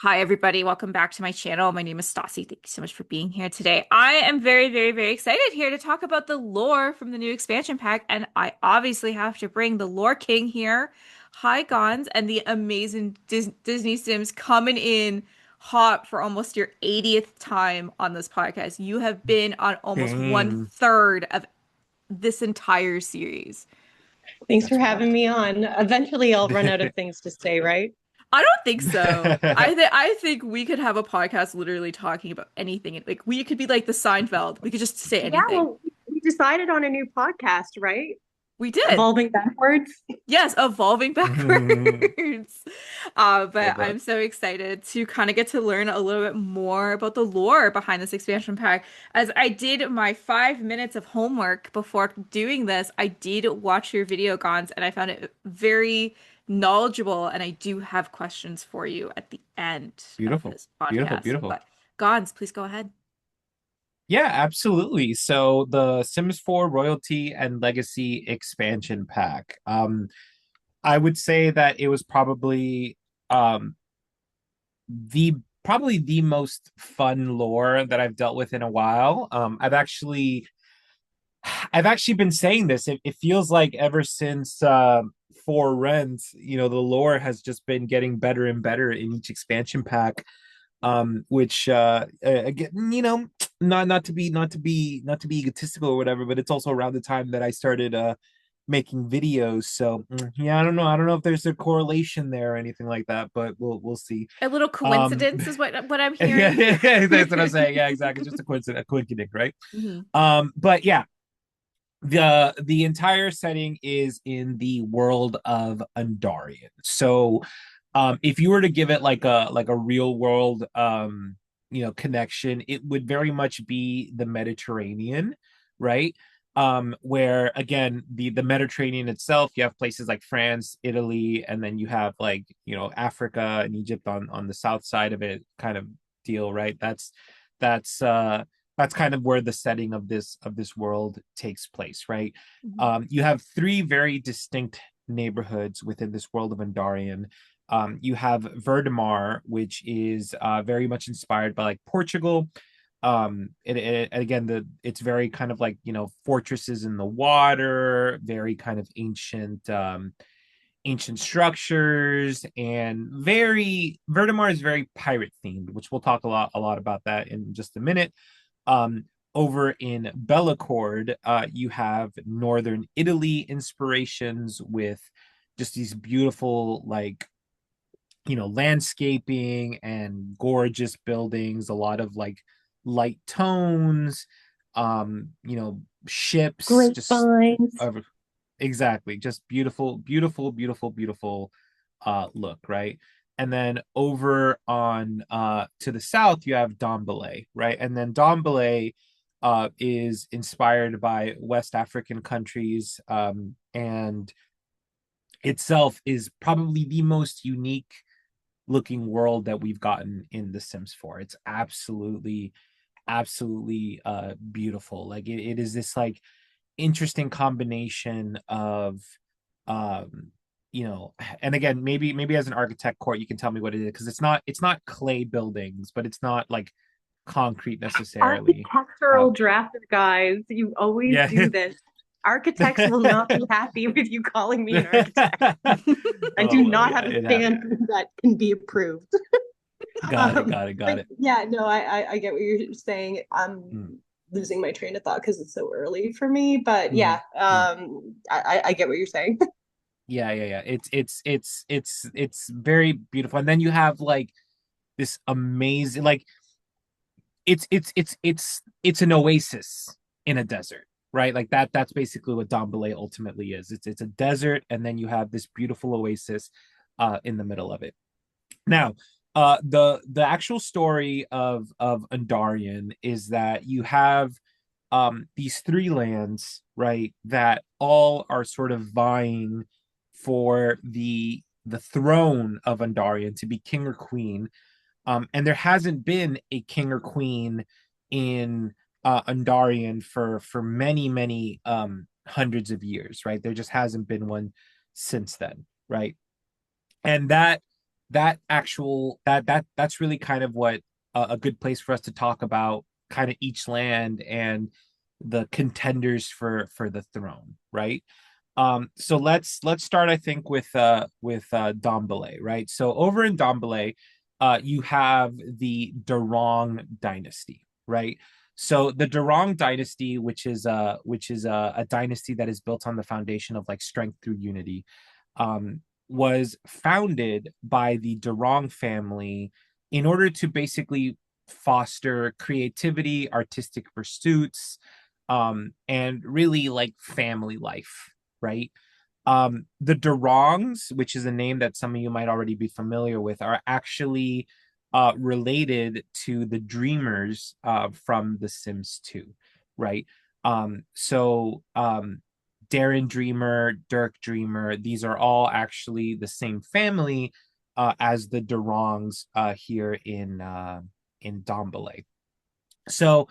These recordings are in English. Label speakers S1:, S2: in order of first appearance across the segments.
S1: Hi, everybody. Welcome back to my channel. My name is Stassi. Thank you so much for being here today. I am very, very, very excited here to talk about the lore from the new expansion pack. And I obviously have to bring the lore king here. Hi, Gonz, and the amazing Disney Sims coming in hot for almost your 80th time on this podcast. You have been on almost one
S2: Dang,
S1: third of this entire series.
S3: Thanks for
S2: that's
S3: having
S2: wild.
S3: me on. Eventually, I'll run out of things to say, right?
S1: I don't think so. I think we could have a podcast literally talking about anything. Like we could be like the Seinfeld. We could just say
S3: Yeah,
S1: anything.
S3: well, we decided on a new podcast, right?
S1: We did.
S3: Evolving backwards.
S1: Yes, evolving backwards. But
S2: Love that.
S1: I'm so excited to kind of get to learn a little bit more about the lore behind this expansion pack. As I did my 5 minutes of homework before doing this, I did watch your video, Gons, and I found it very knowledgeable. And I do have questions for you at the end of
S2: Beautiful,
S1: this
S2: beautiful,
S1: podcast.
S2: beautiful.
S1: But Gons, please go ahead.
S2: Yeah, absolutely. So the Sims 4 Royalty and Legacy expansion pack. I would say that it was um the probably the most fun lore that I've dealt with in a while. I've actually been saying this. It feels like ever since For Rent, the lore has just been getting better and better in each expansion pack. Which again, not to be egotistical or whatever, but it's also around the time that I started making videos. So yeah, I don't know if there's a correlation there or anything like that, but we'll see.
S1: A little
S2: Um,
S1: coincidence is what I'm
S2: yeah,
S1: hearing.
S2: yeah, that's what I'm saying. Yeah, exactly. Just a coincidence, right?
S1: Mhm.
S2: But yeah, the entire setting is in the world of Andarian. So if you were to give it like a real world connection, it would very much be the Mediterranean, right? Where again, the Mediterranean itself, you have places like France, Italy, and then you have like Africa and Egypt on the south side of it, kind of deal, right? That's kind of where the setting of this world takes place, right?
S1: Mhm.
S2: You have three very distinct neighborhoods within this world of Andarian. You have Verdemar, which is very much inspired by like Portugal. And again, it's very kind of like fortresses in the water, very kind of ancient structures, and very Verdemar is very pirate themed, which we'll talk a lot about that in just a minute. Um, Over in Bellecourt, you have northern Italy inspirations with just these beautiful like landscaping and gorgeous buildings, a lot of like light tones, ships, just
S3: Grapevines.
S2: uh, exactly, just beautiful, beautiful, beautiful, beautiful look, right? And then over on to the south, you have Dombele, right? And then Dombele is inspired by West African countries, and itself is probably the most unique looking world that we've gotten in The Sims 4. It's absolutely beautiful. Like it is this like interesting combination of um and again, maybe as an architect court you can tell me what it is, because it's not clay buildings, but it's not like concrete necessarily.
S3: Architectural drafter guys, you always
S2: Yeah.
S3: do this. Architects will not be happy with you calling me an architect. I
S2: Oh
S3: do
S2: well,
S3: not
S2: yeah,
S3: have a
S2: it happened.
S3: standard that can be approved.
S2: Got it, got it, got
S3: But
S2: it.
S3: yeah, no, I get what you're saying. I'm
S2: Mm,
S3: losing my train of thought because it's so early for me. But
S2: mm,
S3: yeah,
S2: mm.
S3: I get what you're saying.
S2: Yeah, yeah, yeah. It's very beautiful. And then you have like this amazing, like it's an oasis in a desert, right? Like that's basically what Don Belay ultimately is. It's a desert, and then you have this beautiful oasis in the middle of it. Now, the actual story of Andarian is that you have these three lands, right, that all are sort of vying for the throne of Andarian to be king or queen. And there hasn't been a king or queen in Andarian for many, many hundreds of years, right? There just hasn't been one since then, right? And that that's really kind of what a good place for us to talk about kind of each land and the contenders for the throne, right? So let's start, I think, with Dombele, right? So over in Dombele, you have the Durong dynasty, right? So the Durong dynasty, which is a dynasty that is built on the foundation of like strength through unity, um, was founded by the Durong family in order to basically foster creativity, artistic pursuits, and really like family life, right? The Durongs, which is a name that some of you might already be familiar with, are actually related to the Dreamers from The Sims 2, right? Darren Dreamer, Dirk Dreamer, these are all actually the same family as the Durongs here in Dombele. So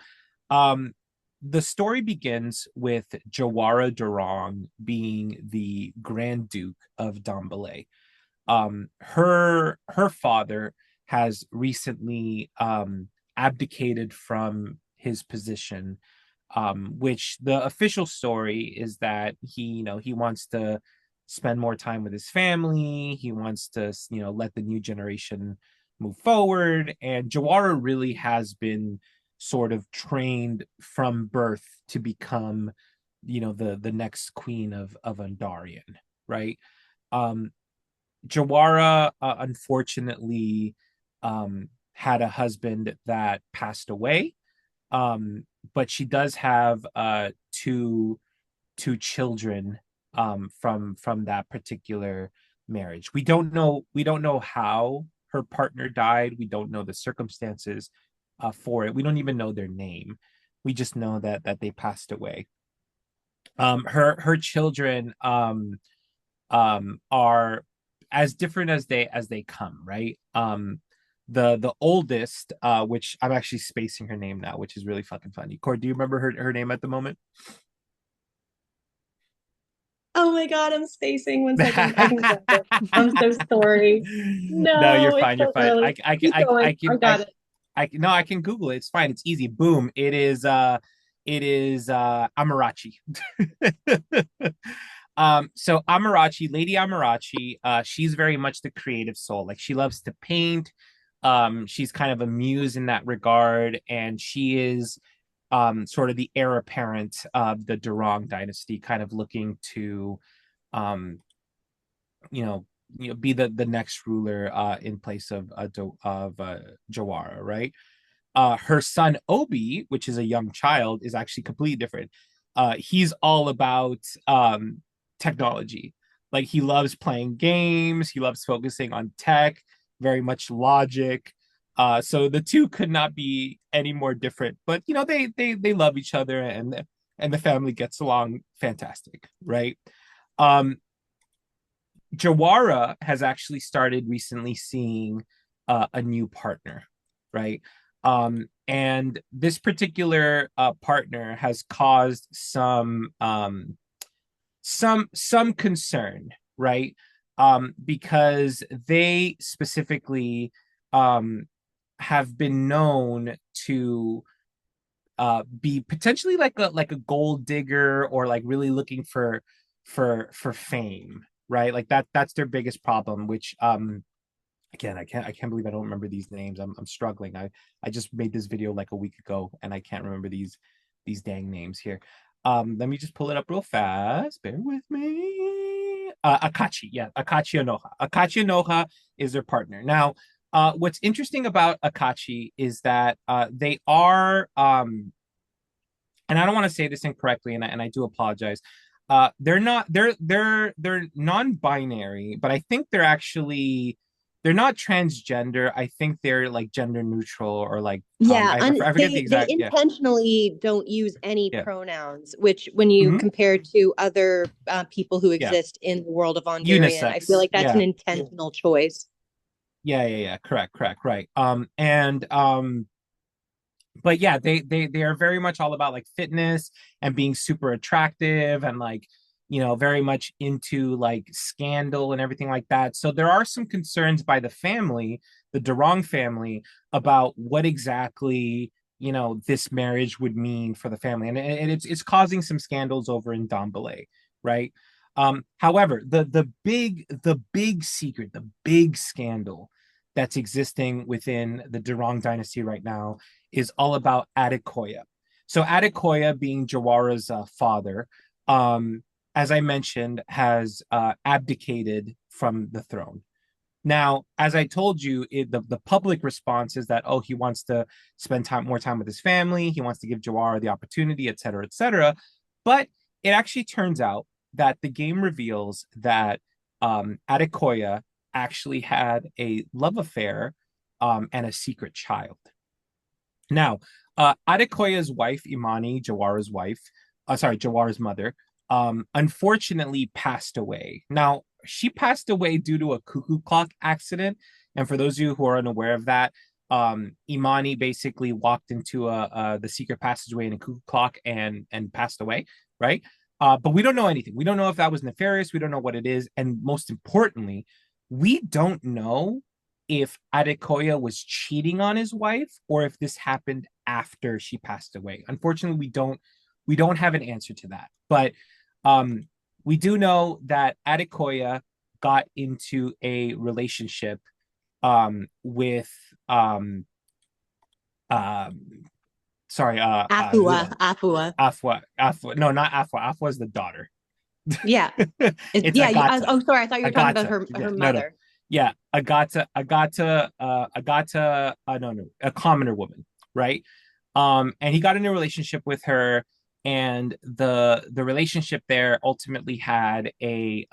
S2: um, the story begins with Jawara Durong being the Grand Duke of Dombele. Her father has recently abdicated from his position, which the official story is that he wants to spend more time with his family. He wants to let the new generation move forward, and Jawara really has been sort of trained from birth to become the next queen of Andarian, right? um Jawara unfortunately had a husband that passed away, but she does have two children from that particular marriage. We don't know how her partner died. We don't know the circumstances for it. We don't even know their name. We just know that they passed away. Her children are as different as they come, right? The oldest, which I'm actually spacing her name now, which is really fucking funny. Cord, do you remember her name at the moment?
S3: Oh my God, I'm spacing. 1 second. I can grab it. I'm so sorry.
S2: No, you're
S3: No, it's
S2: fine. You're
S3: so
S2: fine.
S3: early. Keep
S2: I
S3: going. I
S2: can
S3: got it.
S2: no, I can Google it. It's fine. It's easy. Boom. It is Amarachi. So Amarachi, Lady Amarachi, she's very much the creative soul. Like she loves to paint. She's kind of a muse in that regard, and she is sort of the heir apparent of the Durong dynasty, kind of looking to um you know be the next ruler in place of Jawara, right? Her son Obi, which is a young child, is actually completely different. He's all about technology. Like he loves playing games, he loves focusing on tech, very much logic. So the two could not be any more different. But they love each other, and the family gets along fantastic, right? Um, Jawara has actually started recently seeing a new partner, right? And this particular partner has caused some concern, right? Because they specifically um, have been known to be potentially like a gold digger, or like really looking for fame, right? Like that's their biggest problem, which again, I can't believe I don't remember these names. I'm struggling. I just made this video like a week ago and I can't remember these dang names here. Let me just pull it up real fast. Bear with me. Akachi, yeah, Akachi Anoha. Akachi Anoha is their partner. Now, what's interesting about Akachi is that they are and I don't want to say this incorrectly, and I do apologize. They're not they're non-binary, but I think they're not transgender. I think they're like gender neutral, or like
S3: Yeah,
S2: I forget the
S3: they
S2: exact, yeah,
S3: intentionally don't use any
S2: yeah.
S3: pronouns, which when you
S2: Hmm.
S3: compare to other people who
S2: Yeah,
S3: exist in the world of Ondarian, I feel
S2: unisex,
S3: like that's an
S2: yeah,
S3: intentional choice.
S2: yeah, correct, right. And but yeah, they are very much all about like fitness and being super attractive, and like very much into like scandal and everything like that. So there are some concerns by the family, the Durong family, about what exactly this marriage would mean for the family, and it's causing some scandals over in Dombele, right? However, the big secret, the big scandal that's existing within the Durong dynasty right now is all about Adekoya. So Adekoya, being Jawara's father, um, as I mentioned, has abdicated from the throne. Now, as I told you, the public response is that, oh, he wants to spend more time with his family. He wants to give Jawara the opportunity, et cetera, et cetera. But it actually turns out that the game reveals that Adekoya actually had a love affair and a secret child. Now, Adekoya's wife, Imani, Jawara's wife, Jawara's mother, unfortunately passed away. Now, she passed away due to a cuckoo clock accident. And for those of you who are unaware of that, Imani basically walked into the secret passageway in a cuckoo clock and passed away, right? But we don't know anything. We don't know if that was nefarious. We don't know what it is. And most importantly, we don't know if Adekoya was cheating on his wife or if this happened after she passed away. Unfortunately, we don't have an answer to that. But we do know that Adekoya got into a relationship with um sorry
S3: Afua, Afua.
S2: Afua. No, not Afua. Afua is the daughter.
S3: Yeah.
S2: It's
S3: Yeah.
S2: Agata.
S3: Oh, sorry. I thought you were talking about
S2: Agata.
S3: her
S2: Yeah,
S3: her
S2: no, no.
S3: mother.
S2: Yeah, no, no, a commoner woman, right? And he got in a relationship with her, and the relationship there ultimately had a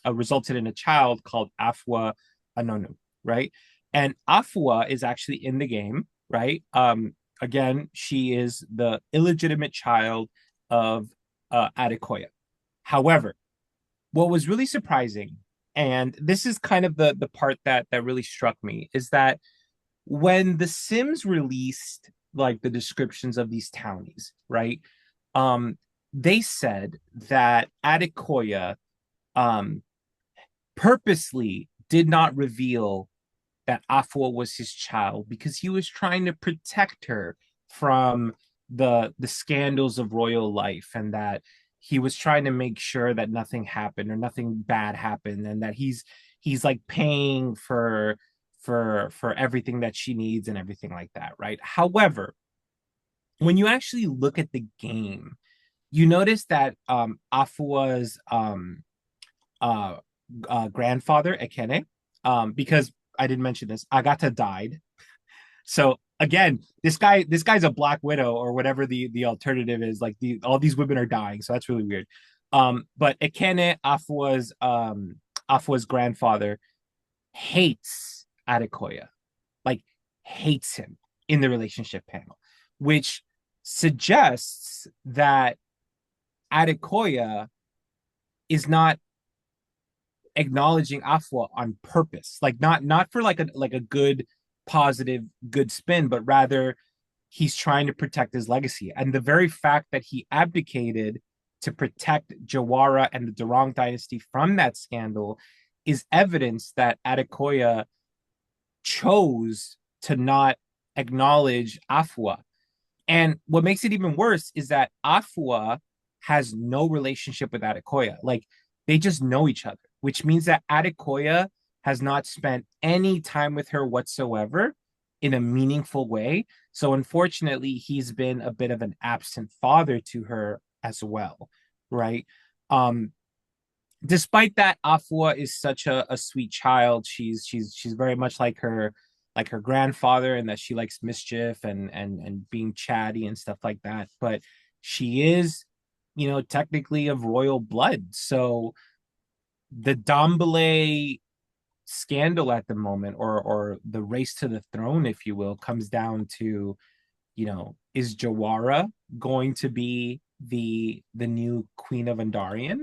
S2: resulted in a child called Afua Anonu, right? And Afua is actually in the game, right? Again, she is the illegitimate child of Adekoya. However, what was really surprising, and this is kind of the part that really struck me, is that when the Sims released like the descriptions of these townies, right? Um, they said that Adekoya um purposely did not reveal that Afua was his child because he was trying to protect her from the scandals of royal life, and that he was trying to make sure that nothing happened or nothing bad happened, and that he's like paying for everything that she needs and everything like that, right? However, when you actually look at the game, you notice that Afua's uh, grandfather Ekene, because I didn't mention this, Agata died. So again, this guy's a Black Widow or whatever the alternative is. Like all these women are dying, so that's really weird. But Ekene, Afua's grandfather, hates Adekoya, like hates him in the relationship panel, which suggests that Adekoya is not acknowledging Afua on purpose, like not for like a good positive good spin, but rather he's trying to protect his legacy. And the very fact that he abdicated to protect Jawara and the Durong dynasty from that scandal is evidence that Adekoya chose to not acknowledge Afua. And what makes it even worse is that Afua has no relationship with Adekoya. Like they just know each other, which means that Adekoya has not spent any time with her whatsoever in a meaningful way. So unfortunately, he's been a bit of an absent father to her as well, right? Um, Despite that, Afua is such a sweet child. She's very much like her grandfather, and that she likes mischief and being chatty and stuff like that. But she is, technically of royal blood. So the Dombele scandal at the moment, or the race to the throne, if you will, comes down to, is Jawara going to be the new queen of Andarian,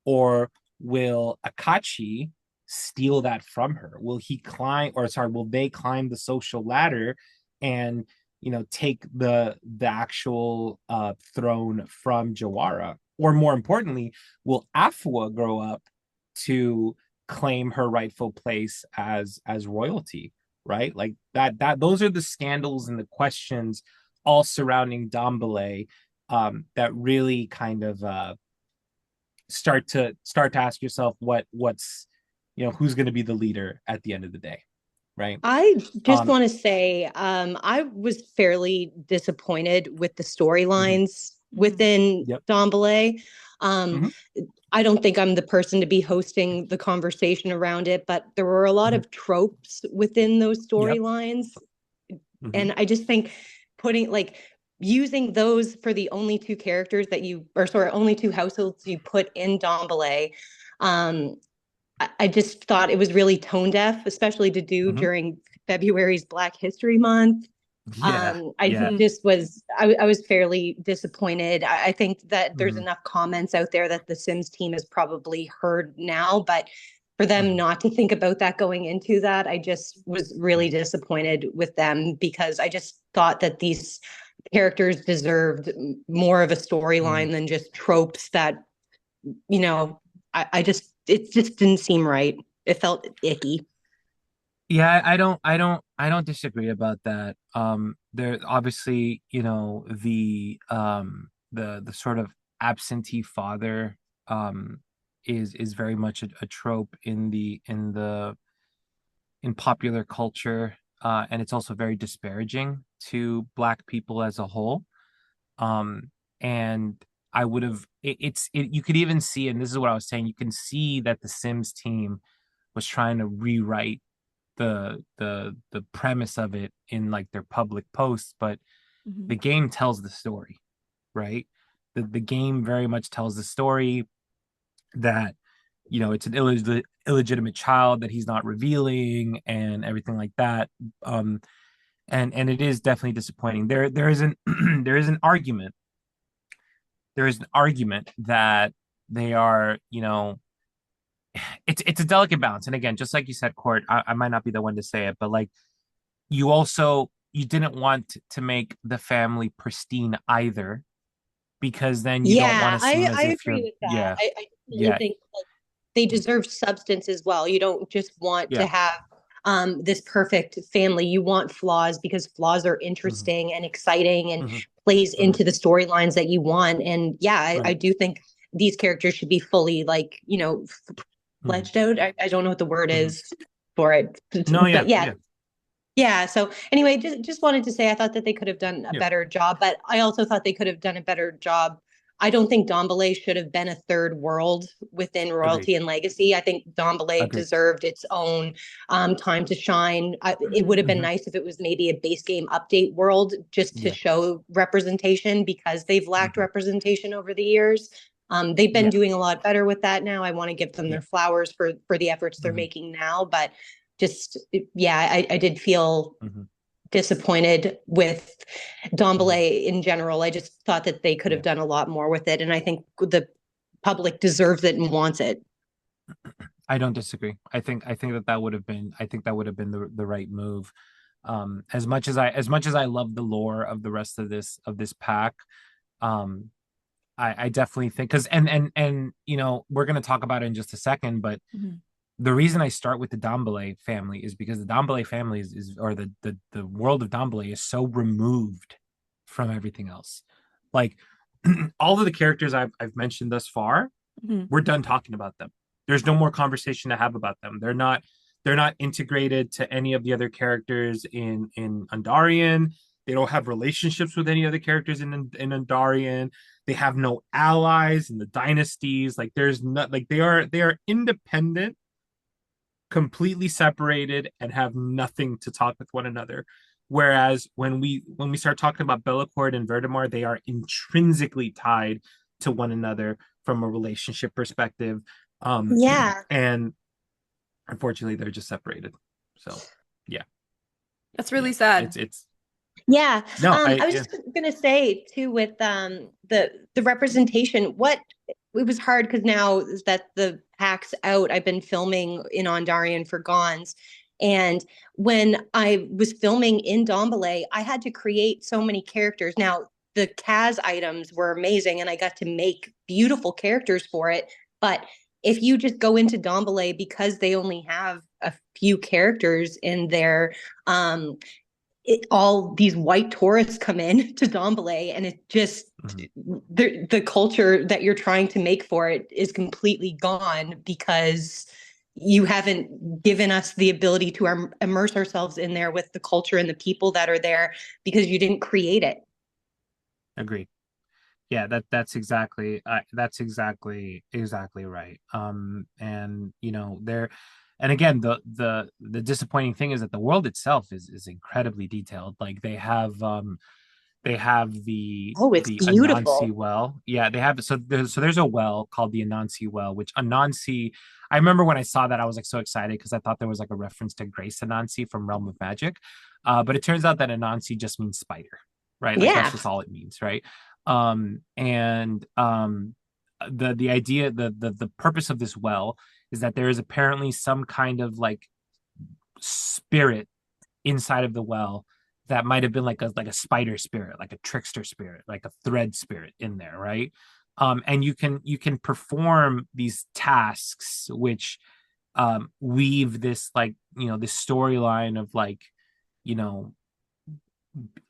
S2: or will Akachi steal that from her? Will they climb the social ladder and take the actual throne from Jawara? or more importantly, will Afua grow up to claim her rightful place as royalty, right? Like that those are the scandals and the questions all surrounding Dombele, that really kind of start to ask yourself what's, who's going to be the leader at the end of the day, right?
S3: I just
S2: um
S3: want to say, I was fairly disappointed with the
S2: mhm,
S3: storylines
S1: Mhm.
S3: within
S2: yep.
S3: Don Belay. Um,
S2: Hmm.
S3: I don't think I'm the person to be hosting the conversation around it, but there were a lot
S2: Hmm.
S3: of tropes within those
S2: Yep.
S3: storylines.
S2: Hmm.
S3: And I just think putting like using those for the only two characters that you, or sorry, only two households you put in Don Belay, um, I just thought it was really tone deaf, especially to do
S2: Hmm.
S3: during February's Black History Month.
S2: Yeah,
S3: I
S2: yeah.
S1: Mhm.
S3: just was I was fairly disappointed. I think that there's
S2: Hmm.
S3: enough comments out there that the Sims team has probably heard now, but for them
S2: Hmm.
S3: not to think about that going into that, I just was really disappointed with them because I just thought that these characters deserved more of a
S2: Hmm.
S3: storyline than just tropes that, you know, I just it just didn't seem right. It felt icky.
S2: Yeah, I don't disagree about that. There obviously, the sort of absentee father is very much a trope in popular culture, and it's also very disparaging to Black people as a whole. And I would have you could even see, and this is what I was saying, you can see that the Sims team was trying to rewrite the premise of it in like their public posts, but
S1: Mhm.
S2: the game tells the story, right? The game very much tells the story that, it's an illegitimate child that he's not revealing and everything like that. And it is definitely disappointing. There is an there is an argument that they are, it's a delicate balance. And again, just like you said, Court, I might not be the one to say it, but like, you didn't want to make the family pristine either, because then you don't want
S3: Yeah,
S2: to seem
S3: I
S2: as if
S3: agree
S2: you're,
S3: with that.
S2: yeah,
S3: I definitely
S2: yeah,
S3: think like they deserve substance as well. You don't just want to
S2: yeah.
S3: have this perfect family. You want flaws because flaws are
S2: Hmm.
S3: interesting and exciting and
S2: Hmm.
S3: plays
S2: Hmm.
S3: into the storylines that you want. And yeah, I
S2: Right.
S3: do think these characters should be fully like,
S2: Hmm.
S3: fleshed out. I don't know what the word
S2: Hmm.
S3: is for it,
S2: No,
S3: but
S2: yeah,
S3: yeah,
S2: yeah,
S3: yeah. So anyway, just wanted to say I thought that they could have done a
S2: yeah.
S3: better job, but I also thought they could have done a better job. I don't think Dombele should have been a third world within
S2: Agreed.
S3: royalty and legacy. I think Dombele
S2: Agreed.
S3: deserved its own time to shine. It would
S1: Mhm.
S3: have been
S2: Hmm.
S3: nice if it was maybe a base game update world just to
S2: Yeah.
S3: show representation because they've lacked
S2: Hmm.
S3: representation over the years. They've been
S2: Yeah.
S3: doing a lot better with that now. I want to give them
S2: Yeah.
S3: their flowers for the efforts they're
S2: Hmm.
S3: making now, but just yeah, I did feel
S2: Hmm.
S3: disappointed with Don
S2: Hmm.
S3: Belay in general. I just thought that they could have
S2: Yeah.
S3: done a lot more with it, and I think the public deserves it and wants it.
S2: I don't disagree. I think that would have been the right move. As much as I love the lore of the rest of this pack, um, I definitely think, because and we're gonna talk about it in just a second, but
S1: Mhm.
S2: the reason I start with the Dombele family is because the Dombele family is or the world of Dombele is so removed from everything else. Like, all of the characters I've mentioned thus far,
S1: Mhm.
S2: we're done talking about them. There's no more conversation to have about them. They're not integrated to any of the other characters in Andarian. They don't have relationships with any other characters in Andarian. They have no allies in the dynasties. Like, there's not, like, they are independent, completely separated, and have nothing to talk with one another. Whereas when we start talking about Bellacord and Verdemar, they are intrinsically tied to one another from a relationship perspective.
S3: Yeah,
S2: And unfortunately, they're just separated. So yeah,
S1: That's
S2: yeah,
S1: really sad.
S2: it's
S3: yeah.
S2: no,
S3: I was
S2: yeah.
S3: just gonna say too with the representation. What it was hard because now that the pack's out, I've been filming in Ondarian for Gonz. And when I was filming in Dombele, I had to create so many characters. Now, the Kaz items were amazing, and I got to make beautiful characters for it. But if you just go into Dombele because they only have a few characters in there, all these white tourists come in to Dombele, and it just
S2: Mhm.
S3: the culture that you're trying to make for it is completely gone because you haven't given us the ability to immerse ourselves in there with the culture and the people that are there because you didn't create it.
S2: Agreed. Yeah, that's exactly right. And there, and again, the disappointing thing is that the world itself is incredibly detailed. Like they have the
S3: Oh, it's
S2: the Anansi
S3: beautiful.
S2: well. Yeah, they have so there's a well called the Anansi well, which Anansi. I remember when I saw that, I was like so excited because I thought there was like a reference to Grace Anansi from Realm of Magic, but it turns out that Anansi just means spider, right? Like that's
S3: Yeah.
S2: just all it means, right? And the idea, the purpose of this well is that there is apparently some kind of like spirit inside of the well that might have been like a spider spirit, like a trickster spirit, like a thread spirit in there, right? And you can perform these tasks which weave this like this storyline of like you know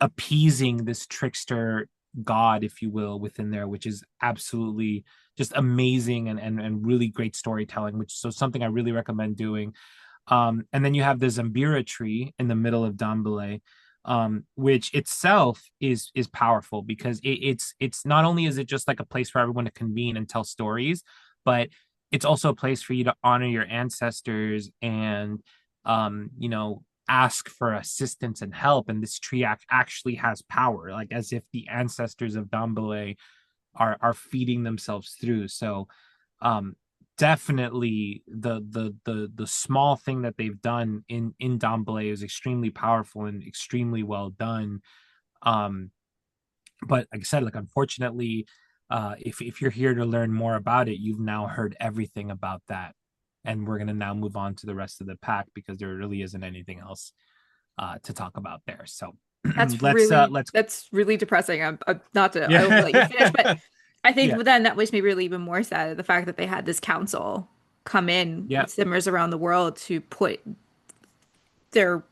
S2: appeasing this trickster god, if you will, within there, which is absolutely just amazing and really great storytelling, which so something I really recommend doing. And then you have the Zambira tree in the middle of Dombele, which itself is powerful because it's not only is it just like a place for everyone to convene and tell stories, but it's also a place for you to honor your ancestors and ask for assistance and help. And this tree actually has power, like as if the ancestors of Dombele are feeding themselves through. So um definitely the small thing that they've done in Dombele is extremely powerful and extremely well done. Um, but like I said, like unfortunately, if you're here to learn more about it, you've now heard everything about that, and we're gonna now move on to the rest of the pack because there really isn't anything else to talk about there. So let's
S1: That's really depressing. I'm not to I won't let you
S2: yeah
S1: finish, but I think
S2: yeah
S1: then that makes me really even more sad at the fact that they had this council come in
S2: yeah
S1: with simmers around the world to put their,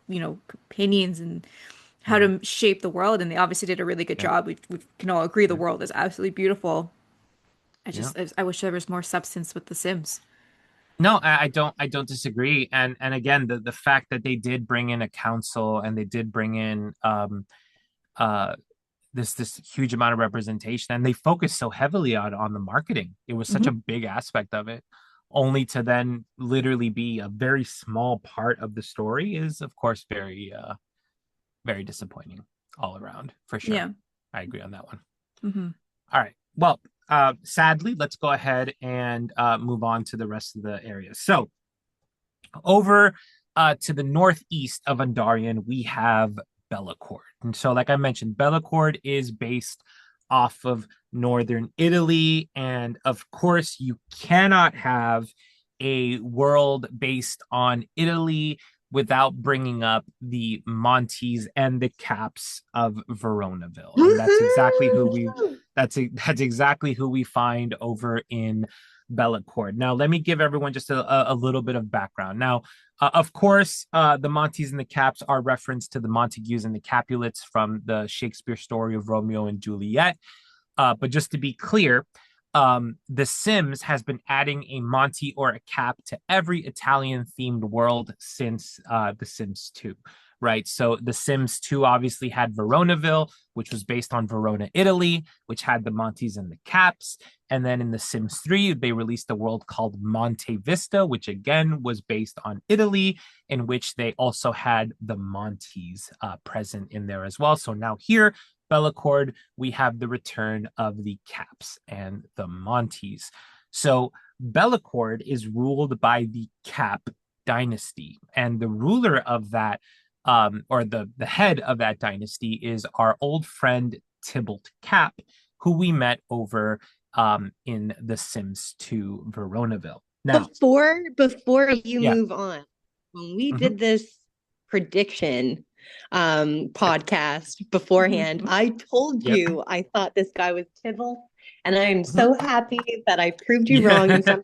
S1: opinions and how
S2: mm,
S1: to shape the world, and they obviously did a really good
S2: yeah
S1: job. We can all agree the
S2: yeah
S1: world is absolutely beautiful.
S2: yeah.
S1: I wish there was more substance with The Sims.
S2: No, I don't disagree. And again, the fact that they did bring in a council and they did bring in uh this huge amount of representation, and they focused so heavily on the marketing. It was such a
S1: Hmm.
S2: big aspect of it, only to then literally be a very small part of the story is of course very disappointing all around for sure.
S1: Yeah.
S2: I agree on that one.
S1: Hmm.
S2: All right. Well, sadly, let's go ahead and move on to the rest of the areas. So over to the northeast of Andarian, we have Bellacord. And so, like I mentioned, Bellacord is based off of northern Italy. And of course, you cannot have a world based on Italy without bringing up the Montes and the Caps of Veronaville. And
S3: Woohoo!
S2: that's exactly who we find over in Bellacord. Now, let me give everyone just a little bit of background. Now, of course, the Montes and the Caps are reference to the Montagues and the Capulets from the Shakespeare story of Romeo and Juliet. But just to be clear, The Sims has been adding a Monty or a Cap to every Italian themed world since The Sims 2. Right. So The Sims 2 obviously had Veronaville, which was based on Verona, Italy, which had the Montes and the Caps. And then in The Sims 3, they released a world called Monte Vista, which again was based on Italy, in which they also had the Montes present in there as well. So now here, Bellacord, we have the return of the Caps and the Montes. So Bellacord is ruled by the Cap dynasty, and the ruler of that, or the head of that dynasty, is our old friend Tybalt Cap, who we met over in The Sims 2 Veronaville. Now,
S3: Before you
S2: yeah,
S3: move on, when we
S2: mhm,
S3: did this prediction, podcast beforehand. I told
S2: Yep.
S3: you I thought this guy was Tybalt, and I am so happy that I proved you wrong.
S2: Yeah.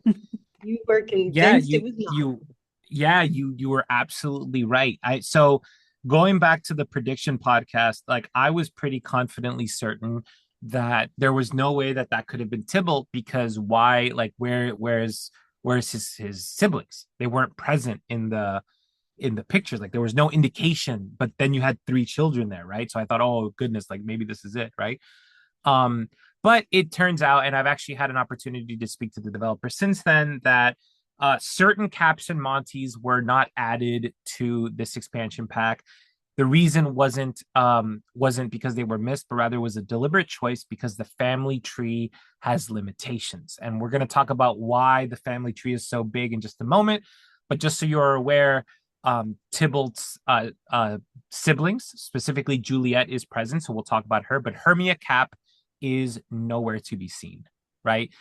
S3: You were
S2: Yeah,
S3: convinced it was not.
S2: you were absolutely right. So going back to the prediction podcast, like I was pretty confidently certain that there was no way that that could have been Tybalt because why? Like where's his siblings? They weren't present in the pictures. Like there was no indication, but then you had three children there, right? So I thought, oh goodness, like maybe this is it, right? Um, but it turns out, and I've actually had an opportunity to speak to the developer since then, that certain caps and Monties were not added to this expansion pack. The reason wasn't because they were missed, but rather was a deliberate choice because the family tree has limitations, and we're going to talk about why the family tree is so big in just a moment. But just so you're aware, Tybalt's siblings, specifically Juliet, is present, so we'll talk about her. But Hermia Cap is nowhere to be seen, right?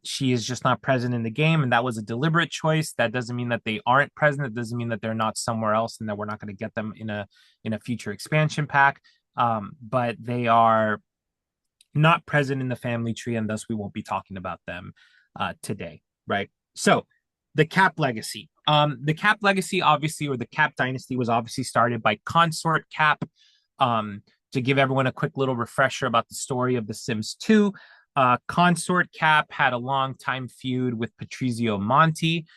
S2: She is just not present in the game, and that was a deliberate choice. That doesn't mean that they aren't present. It doesn't mean that they're not somewhere else and that we're not going to get them in a future expansion pack. But they are not present in the family tree, and thus we won't be talking about them today, right? So the Cap Legacy. The Cap Legacy, obviously, or the Cap Dynasty, was obviously started by Consort Cap. To give everyone a quick little refresher about the story of The Sims 2, Consort Cap had a long time feud with Patrizio Monti.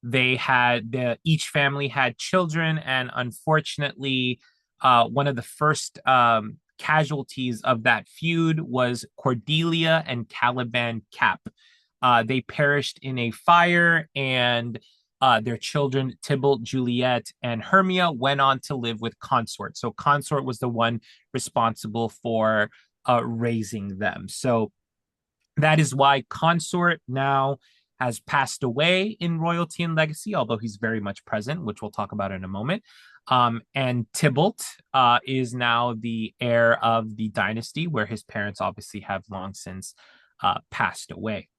S2: They had each family had children, and unfortunately, one of the first casualties of that feud was Cordelia and Caliban Cap. They perished in a fire, and their children, Tybalt, Juliet, and Hermia, went on to live with Consort. So Consort was the one responsible for raising them. So that is why Consort now has passed away in royalty and legacy, although he's very much present, which we'll talk about in a moment. And Tybalt is now the heir of the dynasty, where his parents obviously have long since passed away.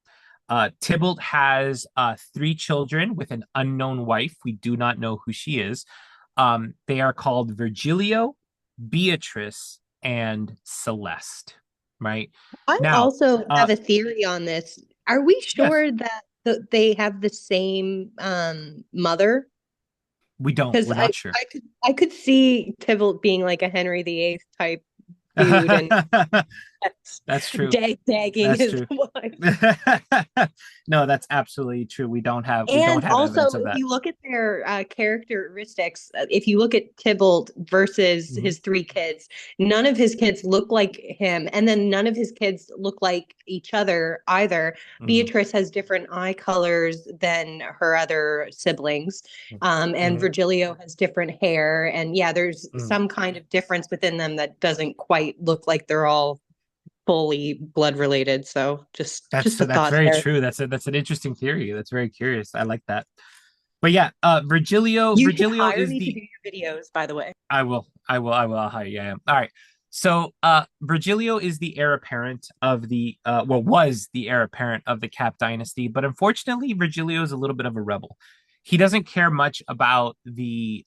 S2: Tybalt has three children with an unknown wife. We do not know who she is. They are called Virgilio, Beatrice, and Celeste, right?
S3: I
S2: Now,
S3: also have a theory on this. Are we
S2: yes,
S3: sure that they have the same mother?
S2: we don't.
S3: Because
S2: We're not sure.
S3: I could see Tybalt being like a Henry VIII type dude and
S2: That's true.
S3: dagging
S2: That's
S3: his
S2: true.
S3: wife.
S2: No, that's absolutely true. We don't
S3: And
S2: have
S3: also,
S2: evidence of
S3: if
S2: that.
S3: you look at their characteristics, if you look at Tybalt versus
S2: Mhm.
S3: his three kids, none of his kids look like him, and then none of his kids look like each other either.
S2: Mhm.
S3: Beatrice has different eye colors than her other siblings, and
S2: Mhm.
S3: Virgilio has different hair, and yeah, there's
S2: Mhm.
S3: some kind of difference within them that doesn't quite look like they're all fully blood related. So just a
S2: That's
S3: thought
S2: very
S3: there.
S2: true. That's an interesting theory. That's very curious. I like that. But yeah,
S3: You should
S2: Virgilio
S3: hire
S2: is
S3: me to
S2: the
S3: do your videos, by the way.
S2: I'll hire you. Yeah. All right. So Virgilio is the heir apparent of was the heir apparent of the Cap dynasty, but unfortunately Virgilio is a little bit of a rebel. He doesn't care much about the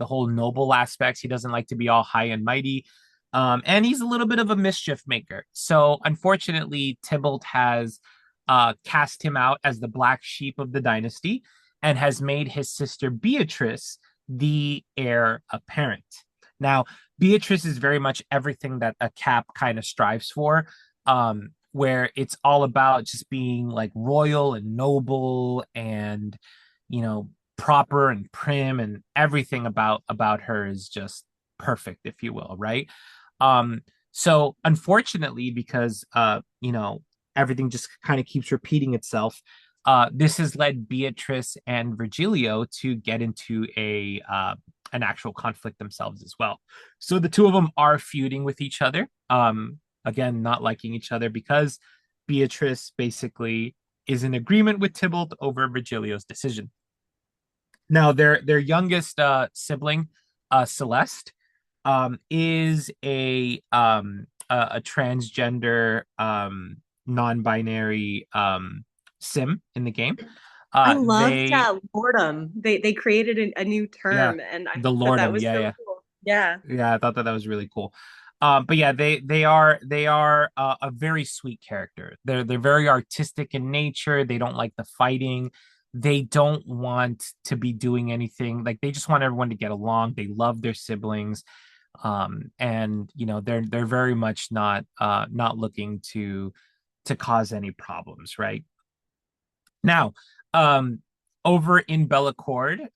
S2: whole noble aspects. He doesn't like to be all high and mighty. And he's a little bit of a mischief maker. So unfortunately, Tybalt has cast him out as the black sheep of the dynasty and has made his sister Beatrice the heir apparent. Now, Beatrice is very much everything that a Cap kind of strives for, where it's all about just being like royal and noble and, you know, proper and prim, and everything about her is just perfect, if you will, right? So unfortunately, because everything just kind of keeps repeating itself, this has led Beatrice and Virgilio to get into a an actual conflict themselves as well. So the two of them are feuding with each other. Again, not liking each other because Beatrice basically is in agreement with Tybalt over Virgilio's decision. Now, their youngest sibling, Celeste, is a transgender non-binary sim in the game.
S3: I loved
S2: They
S3: Lordum. They created a new
S2: yeah,
S3: term, and I
S2: the
S3: thought that
S2: Lordum,
S3: was
S2: yeah,
S3: so
S2: yeah.
S3: cool. Yeah.
S2: Yeah, I thought that was really cool. But yeah, they are a very sweet character. They're very artistic in nature. They don't like the fighting. They don't want to be doing anything. Like they just want everyone to get along. They love their siblings. And you know, they're very much not looking to cause any problems, right? Now, over in Bellacord,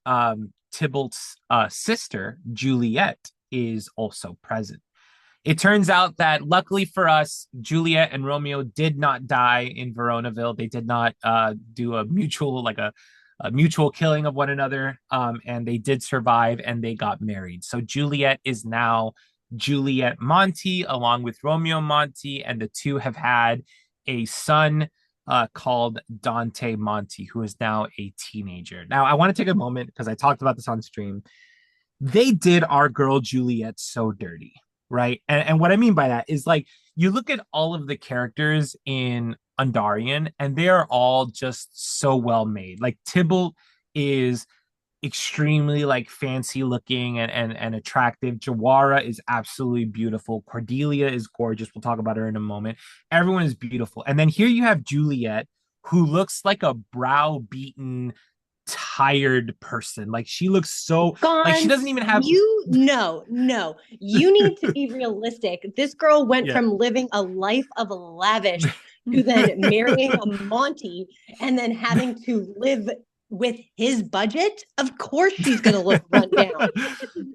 S2: Tybalt's sister, Juliet, is also present. It turns out that luckily for us, Juliet and Romeo did not die in Veronaville. They did not do a mutual, a mutual killing of one another. And they did survive and they got married. So Juliet is now Juliet Monty along with Romeo Monty, and the two have had a son called Dante Monty, who is now a teenager. Now, I want to take a moment because I talked about this on stream. They did our girl Juliet so dirty, right? And what I mean by that is like you look at all of the characters in Undarian, and they are all just so well made. Like Tybalt is extremely like fancy looking and attractive. Jawara is absolutely beautiful. Cordelia is gorgeous. We'll talk about her in a moment. Everyone is beautiful. And then here you have Juliet, who looks like a brow-beaten, tired person. Like she looks so like she
S3: Gonz,
S2: doesn't even have
S3: no. You need to be realistic. This girl went
S2: yeah.
S3: from living a life of lavish to then marrying a Monty and then having to live with his budget. Of course she's gonna look run down.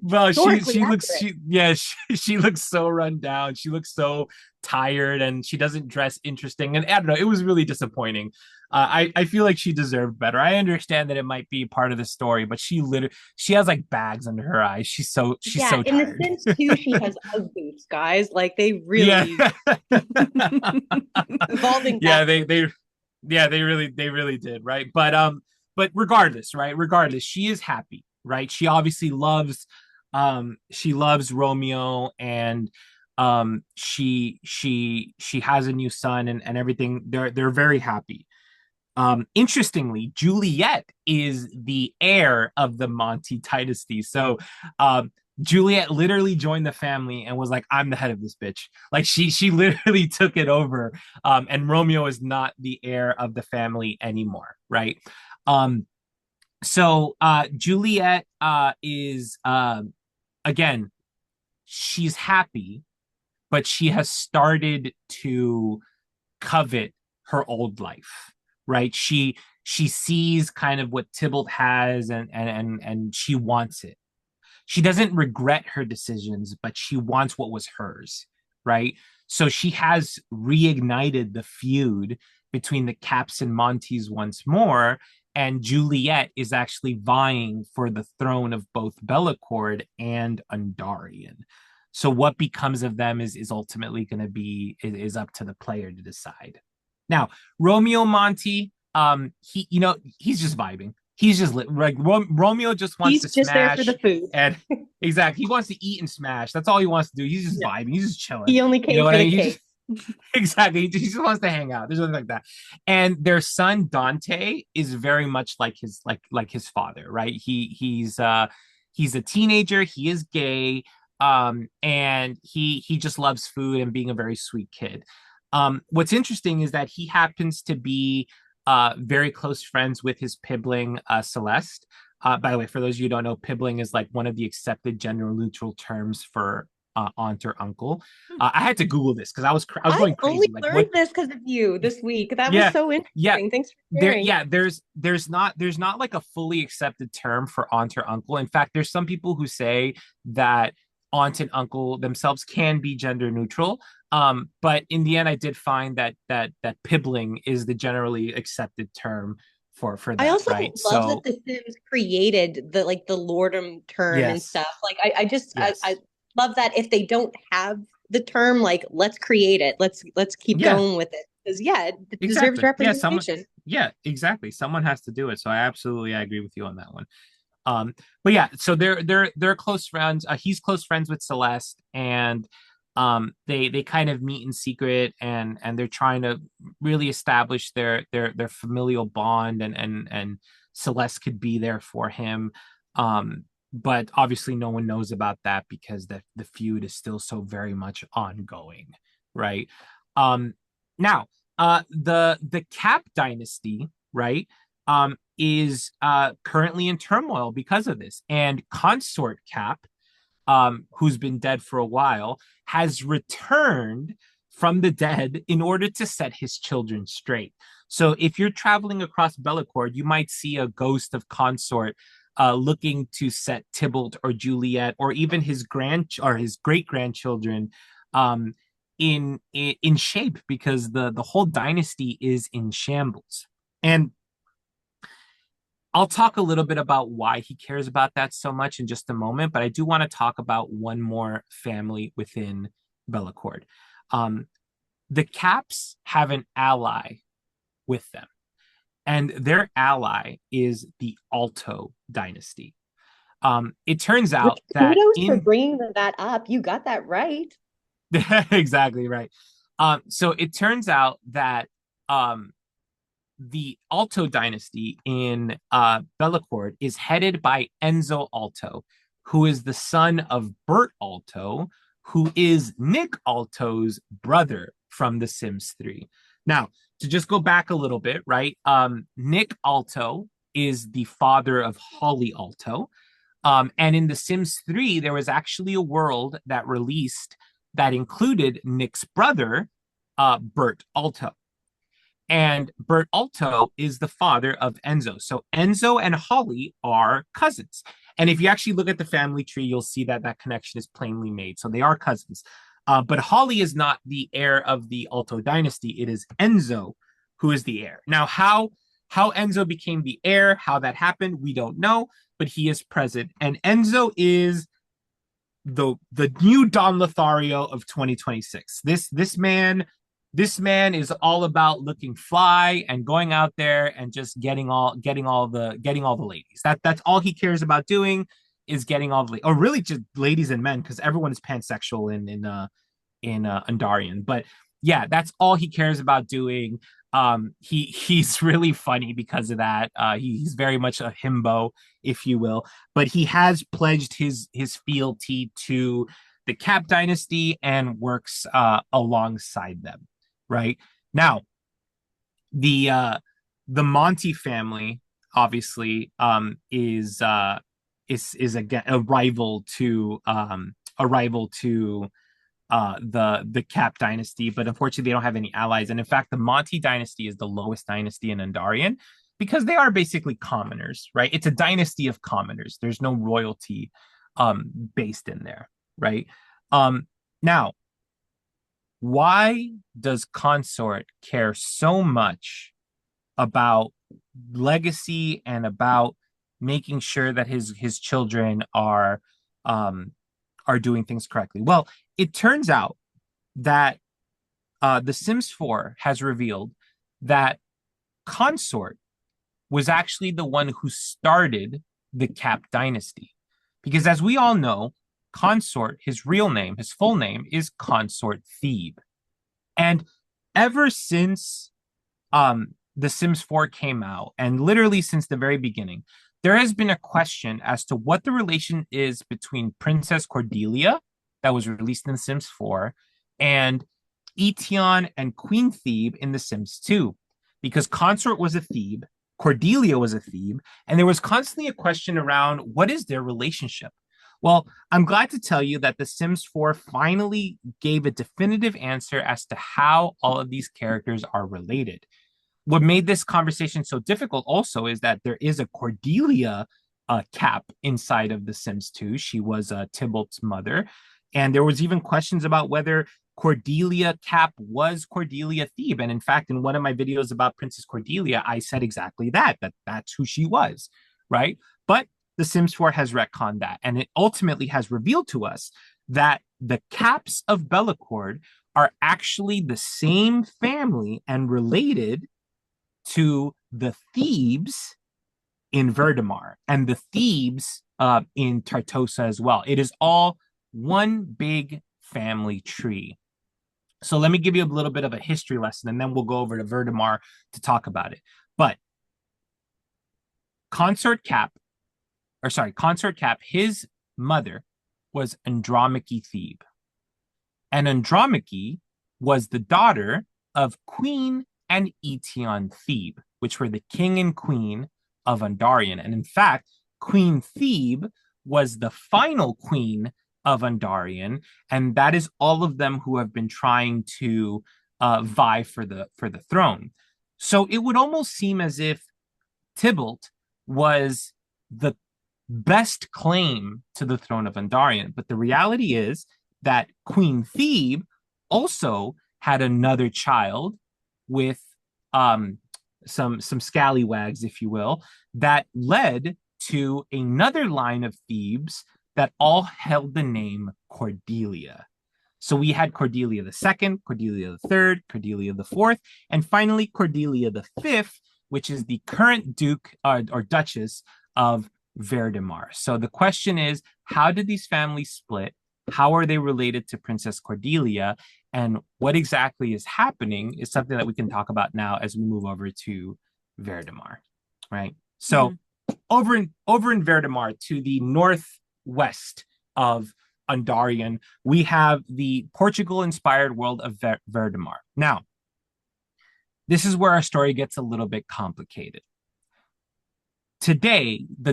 S2: Well,
S3: Historically
S2: she looks
S3: accurate.
S2: she looks so run down. She looks so tired, and she doesn't dress interesting. And I don't know, it was really disappointing. I feel like she deserved better. I understand that it might be part of the story, but she has like bags under her eyes. She's
S3: Yeah,
S2: so
S3: in The
S2: tired.
S3: Sims 2, she has Ugg boots, guys. Like they
S2: Yeah.
S3: really evolving
S2: Yeah,
S3: backwards.
S2: they really did, right? But regardless, right? Regardless, she is happy, right? She loves Romeo, and she has a new son, and everything. They're very happy. Interestingly, Juliet is the heir of the Monty dynasty. So Juliet literally joined the family and was like, I'm the head of this bitch. Like she literally took it over. And Romeo is not the heir of the family anymore, right? Um, so Juliet is again, she's happy, but she has started to covet her old life, right? She sees kind of what Tybalt has, and she wants it. She doesn't regret her decisions, but she wants what was hers, right? So she has reignited the feud between the Caps and Montes once more, and Juliet is actually vying for the throne of both Bellacord and Undarian. So what becomes of them is ultimately going to be is up to the player to decide. Now, Romeo Monty, he's just vibing. He's just like Romeo just wants to
S3: He's just there for
S2: smash
S3: the food.
S2: and exactly he wants to eat and smash. That's all he wants to do. He's just
S3: Yeah.
S2: vibing. He's just chilling.
S3: He only
S2: You know
S3: came
S2: what
S3: for
S2: I
S3: the
S2: mean?
S3: cake.
S2: Exactly. He just wants to hang out. There's nothing like that. And their son Dante is very much like his father, right? He's a teenager. He is gay. And he just loves food and being a very sweet kid. What's interesting is that he happens to be very close friends with his Pibling Celeste. By the way, for those of you who don't know, Pibling is like one of the accepted gender neutral terms for aunt or uncle. I had to Google this because I was
S3: I
S2: going
S3: only
S2: crazy. Like what?
S3: learned this because of you this week. That was
S2: Yeah,
S3: so
S2: yeah.
S3: interesting. Thanks for sharing.
S2: There's not like a fully accepted term for aunt or uncle. In fact, there's some people who say that aunt and uncle themselves can be gender neutral. But in the end, I did find that Pibling is the generally accepted term
S3: I
S2: that,
S3: also
S2: right?
S3: love that
S2: So
S3: The Sims created the Lordum term and
S2: yes,
S3: stuff. Like I
S2: yes,
S3: love that if they don't have the term, like let's create it. Let's keep
S2: yeah,
S3: going with it. Because yeah, it deserves
S2: exactly.
S3: representation.
S2: Yeah, exactly. Someone has to do it. So I agree with you on that one. But yeah, so they're close friends. He's close friends with Celeste, and They kind of meet in secret, and they're trying to really establish their familial bond, and Celeste could be there for him. But obviously no one knows about that because the feud is still so very much ongoing, right? Um, Now, the Cap dynasty, right, is currently in turmoil because of this, and Consort Cap, who's been dead for a while, has returned from the dead in order to set his children straight. So if you're traveling across Bellecourt, you might see a ghost of Consort looking to set Tybalt or Juliet or even his great grandchildren in shape, because the whole dynasty is in shambles. And I'll talk a little bit about why he cares about that so much in just a moment, but I do want to talk about one more family within Bellecourt. Um, the Caps have an ally with them, and their ally is the Alto dynasty. It turns
S3: Which
S2: out that
S3: kudos for
S2: in
S3: bringing that up. You got that right.
S2: exactly right. So it turns out that um, the Alto dynasty in Bellecourt is headed by Enzo Alto, who is the son of Bert Alto, who is Nick Alto's brother from The Sims 3. Now, to just go back a little bit, right? Nick Alto is the father of Holly Alto. And in The Sims 3, there was actually a world that released that included Nick's brother, Bert Alto. And Bert Alto is the father of Enzo. So Enzo and Holly are cousins. And if you actually look at the family tree, you'll see that that connection is plainly made. So they are cousins. But Holly is not the heir of the Alto dynasty. It is Enzo who is the heir. Now, how Enzo became the heir, how that happened, we don't know, but he is present. And Enzo is the new Don Lothario of 2026. This man is all about looking fly and going out there and just getting all the ladies. That's all he cares about doing, is getting all the, or really just ladies and men, because everyone is pansexual in Undarian. But yeah, that's all he cares about doing. He's really funny because of that. He's very much a himbo, if you will, but he has pledged his fealty to the Cap dynasty and works alongside them. Right now, the Monty family obviously is again a rival to the Cap dynasty, but unfortunately they don't have any allies. And in fact, the Monty dynasty is the lowest dynasty in Undarian because they are basically commoners, right? It's a dynasty of commoners. There's no royalty based in there, right? Now, why does Consort care so much about legacy and about making sure that his children are doing things correctly? Well, it turns out that The Sims 4 has revealed that Consort was actually the one who started the Cap dynasty. Because as we all know, Consort, his real name, his full name is Consort Thebe. And ever since The Sims 4 came out, and literally since the very beginning, there has been a question as to what the relation is between Princess Cordelia, that was released in The Sims 4, and Etion and Queen Thebe in The Sims 2. Because Consort was a Thebe, Cordelia was a Thebe, and there was constantly a question around what is their relationship. Well, I'm glad to tell you that The Sims 4 finally gave a definitive answer as to how all of these characters are related. What made this conversation so difficult also is that there is a Cordelia Cap inside of The Sims 2. She was Tybalt's mother. And there was even questions about whether Cordelia Cap was Cordelia Thebe. And in fact, in one of my videos about Princess Cordelia, I said exactly that's who she was, right? But The Sims 4 has retconned that, and it ultimately has revealed to us that the Caps of Bellecourt are actually the same family and related to the Thebes in Verdemar and the Thebes in Tartosa as well. It is all one big family tree. So let me give you a little bit of a history lesson, and then we'll go over to Verdemar to talk about it. But Consort Cap, his mother was Andromache Thebe. And Andromache was the daughter of Queen and Eetion Thebe, which were the king and queen of Andarion. And in fact, Queen Thebe was the final queen of Andarion, and that is all of them who have been trying to vie for the throne. So it would almost seem as if Tybalt was the best claim to the throne of Andarion, but the reality is that Queen Thebe also had another child with some scallywags, if you will, that led to another line of Thebes that all held the name Cordelia. So we had Cordelia the second, Cordelia the third, Cordelia the fourth, and finally Cordelia the fifth, which is the current Duke or Duchess of Verdemar. So the question is, how did these families split? How are they related to Princess Cordelia? And what exactly is happening is something that we can talk about now as we move over to Verdemar, right? So over in Verdemar, to the northwest of Andarion, we have the Portugal-inspired world of Verdemar. Now, this is where our story gets a little bit complicated. Today, the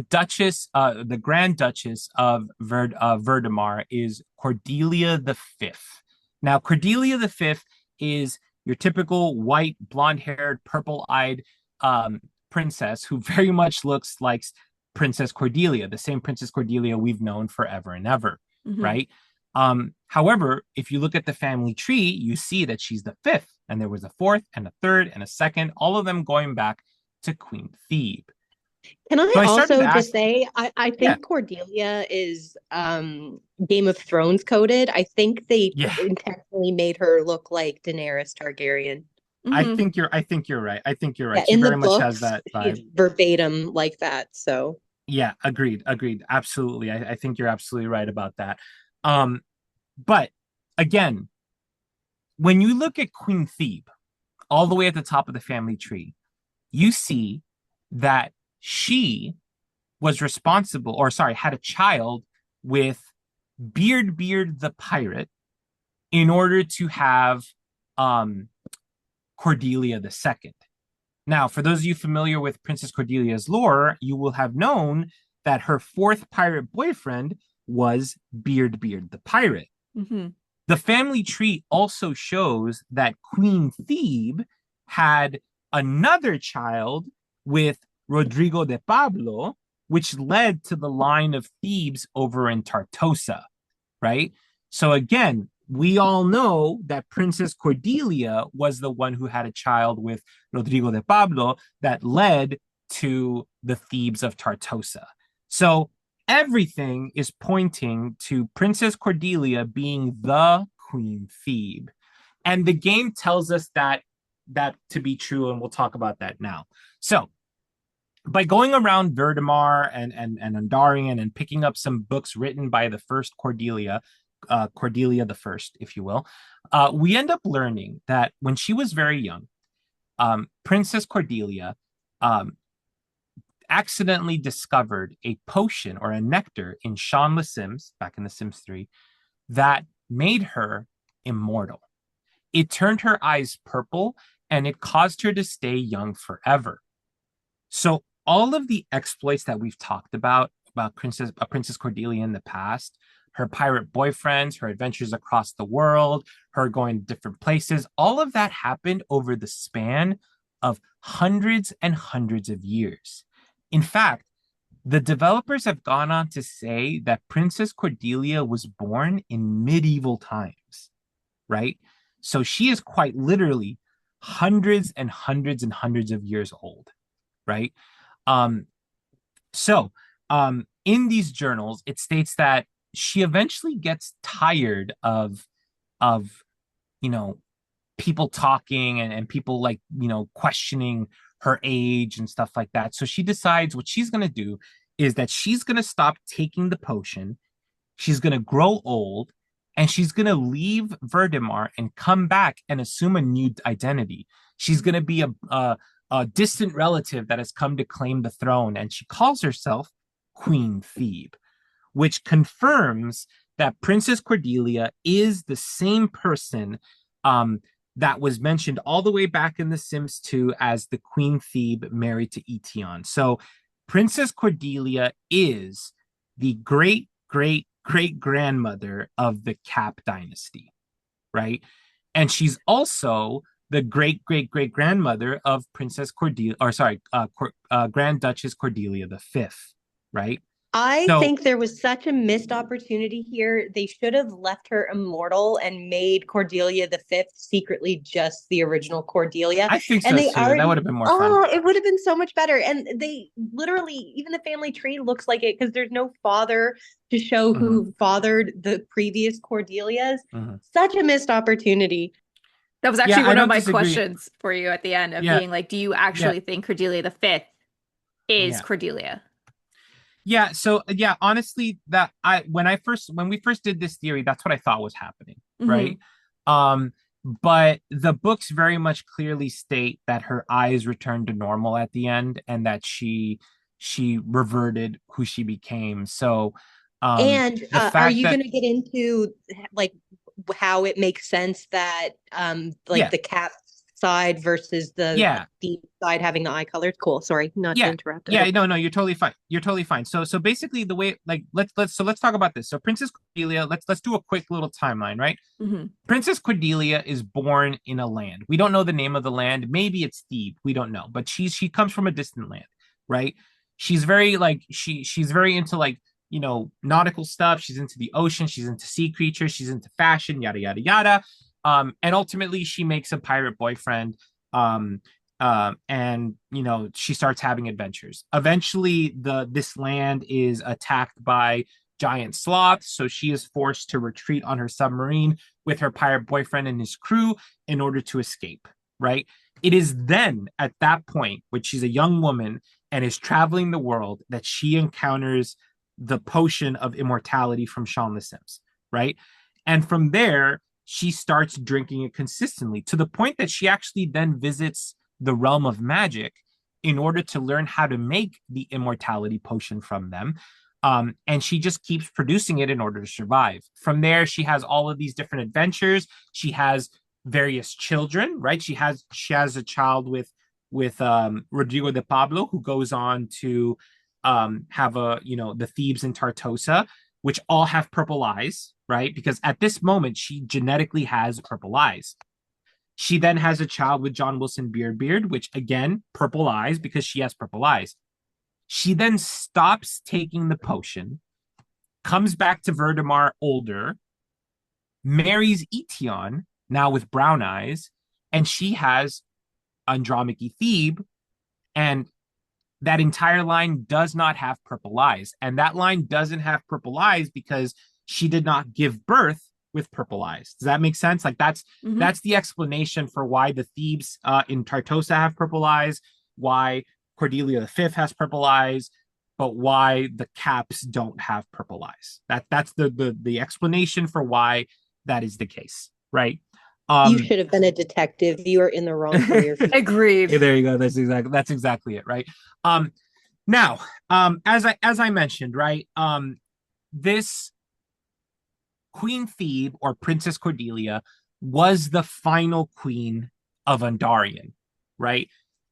S2: Grand Duchess of Verdemar is Cordelia the Fifth. Now, Cordelia the Fifth is your typical white, blonde-haired, purple-eyed princess who very much looks like Princess Cordelia, the same Princess Cordelia we've known forever and ever, right? However, if you look at the family tree, you see that she's the fifth, and there was a fourth and a third and a second, all of them going back to Queen Thebe.
S3: Can I also just say, I think
S2: yeah.
S3: Cordelia is Game of Thrones coded. I think they intentionally made her look like Daenerys Targaryen.
S2: I think you're right.
S3: Yeah,
S2: she
S3: in
S2: very
S3: the
S2: much
S3: books,
S2: has that vibe.
S3: she's verbatim like that. So
S2: yeah, agreed. Absolutely. I think you're absolutely right about that. But again, when you look at Queen Thebe, all the way at the top of the family tree, you see that she was responsible, or sorry, had a child with Beard the pirate in order to have Cordelia the Second. Now, for those of you familiar with Princess Cordelia's lore, you will have known that her fourth pirate boyfriend was Beard the pirate. The family tree also shows that Queen Thebe had another child with Rodrigo de Pablo, which led to the line of Thebes over in Tartosa, right? So again, we all know that Princess Cordelia was the one who had a child with Rodrigo de Pablo that led to the Thebes of Tartosa. So everything is pointing to Princess Cordelia being the Queen Thebe. And the game tells us that to be true, and we'll talk about that now. So by going around Verdemar and Andarion and picking up some books written by the first Cordelia the First, if you will, we end up learning that when she was very young, Princess Cordelia accidentally discovered a potion or a nectar in Shaun the Sims, back in The Sims 3, that made her immortal. It turned her eyes purple, and it caused her to stay young forever. So all of the exploits that we've talked about Princess Cordelia in the past, her pirate boyfriends, her adventures across the world, her going to different places, all of that happened over the span of hundreds and hundreds of years. In fact, the developers have gone on to say that Princess Cordelia was born in medieval times, right? So she is quite literally hundreds and hundreds and hundreds of years old, right? In these journals, it states that she eventually gets tired of people talking and people questioning her age and stuff like that. So she decides what she's going to do is that she's going to stop taking the potion. She's going to grow old, and she's going to leave Verdemar and come back and assume a new identity. She's going to be a distant relative that has come to claim the throne, and she calls herself Queen Thebe, which confirms that Princess Cordelia is the same person that was mentioned all the way back in The Sims 2 as the Queen Thebe married to Etion. So Princess Cordelia is the great, great, great grandmother of the Cap dynasty, right? And she's also the great, great, great grandmother of Princess Cordelia, or sorry, Grand Duchess Cordelia the Fifth, right?
S3: I
S2: So
S3: think there was such a missed opportunity here. They should have left her immortal and made Cordelia the Fifth secretly just the original Cordelia.
S2: I think
S3: And
S2: so
S3: they
S2: too. That would
S3: already,
S2: have been more fun.
S3: oh, it would have been so much better. And they literally, even the family tree looks like it because there's no father to show
S2: Mm-hmm.
S3: who fathered the previous Cordelias.
S2: Mm-hmm.
S3: Such a missed opportunity.
S1: That was
S2: Yeah,
S1: actually
S2: I
S1: one of
S2: don't
S1: my
S2: disagree.
S1: questions for you at the end of
S2: Yeah,
S1: being like, do you
S2: yeah,
S1: actually think Cordelia the Fifth is
S2: yeah.
S1: Cordelia?
S2: Yeah, so yeah, honestly, that I when we first did this theory, that's what I thought was happening,
S1: Hmm.
S2: right? Um, but the books very much clearly state that her eyes returned to normal at the end and that she reverted who she became. So
S3: And
S2: the
S3: are
S2: fact
S3: you
S2: that
S3: going to get into like how it makes sense that like
S2: yeah,
S3: the cat side versus
S2: yeah,
S3: the side having the eye colors? Cool. Sorry, not to
S2: yeah,
S3: interrupt. I
S2: yeah,
S3: don't.
S2: no, you're totally fine. You're totally fine. So basically the way like let's talk about this. So Princess Cordelia, let's do a quick little timeline, right?
S1: Hmm.
S2: Princess Cordelia is born in a land. We don't know the name of the land. Maybe it's Thebe. We don't know. But she comes from a distant land, right? She's very like she's very into like, nautical stuff. She's into the ocean. She's into sea creatures. She's into fashion, yada yada yada. And ultimately she makes a pirate boyfriend. Um, and she starts having adventures. Eventually, this land is attacked by giant sloths, so she is forced to retreat on her submarine with her pirate boyfriend and his crew in order to escape, right? It is then at that point, when she's a young woman and is traveling the world, that she encounters the potion of immortality from Shaun the Sims, right? And from there, she starts drinking it consistently to the point that she actually then visits the realm of magic in order to learn how to make the immortality potion from them. And she just keeps producing it in order to survive. From there, she has all of these different adventures. She has various children, right? She has a child with Rodrigo de Pablo, who goes on to have the Thebes and Tartosa, which all have purple eyes, right? Because at this moment, she genetically has purple eyes. She then has a child with John Wilson Beard, which again, purple eyes because she has purple eyes. She then stops taking the potion, comes back to Verdemar older, marries Etion, now with brown eyes, and she has Andromache Thebe, and that entire line does not have purple eyes. And that line doesn't have purple eyes because she did not give birth with purple eyes. Does that make sense? Like
S1: Hmm.
S2: that's the explanation for why the Thebes in Tartosa have purple eyes, why Cordelia the Fifth has purple eyes, but why the Caps don't have purple eyes. That's the explanation for why that is the case, right?
S3: You
S2: Um,
S3: should have been a detective. You are in the wrong career field.
S1: Agreed.
S2: there you go. That's exactly it, right? Um, Now, as I mentioned, right, this Queen Thebe or Princess Cordelia was the final queen of Andarian, right?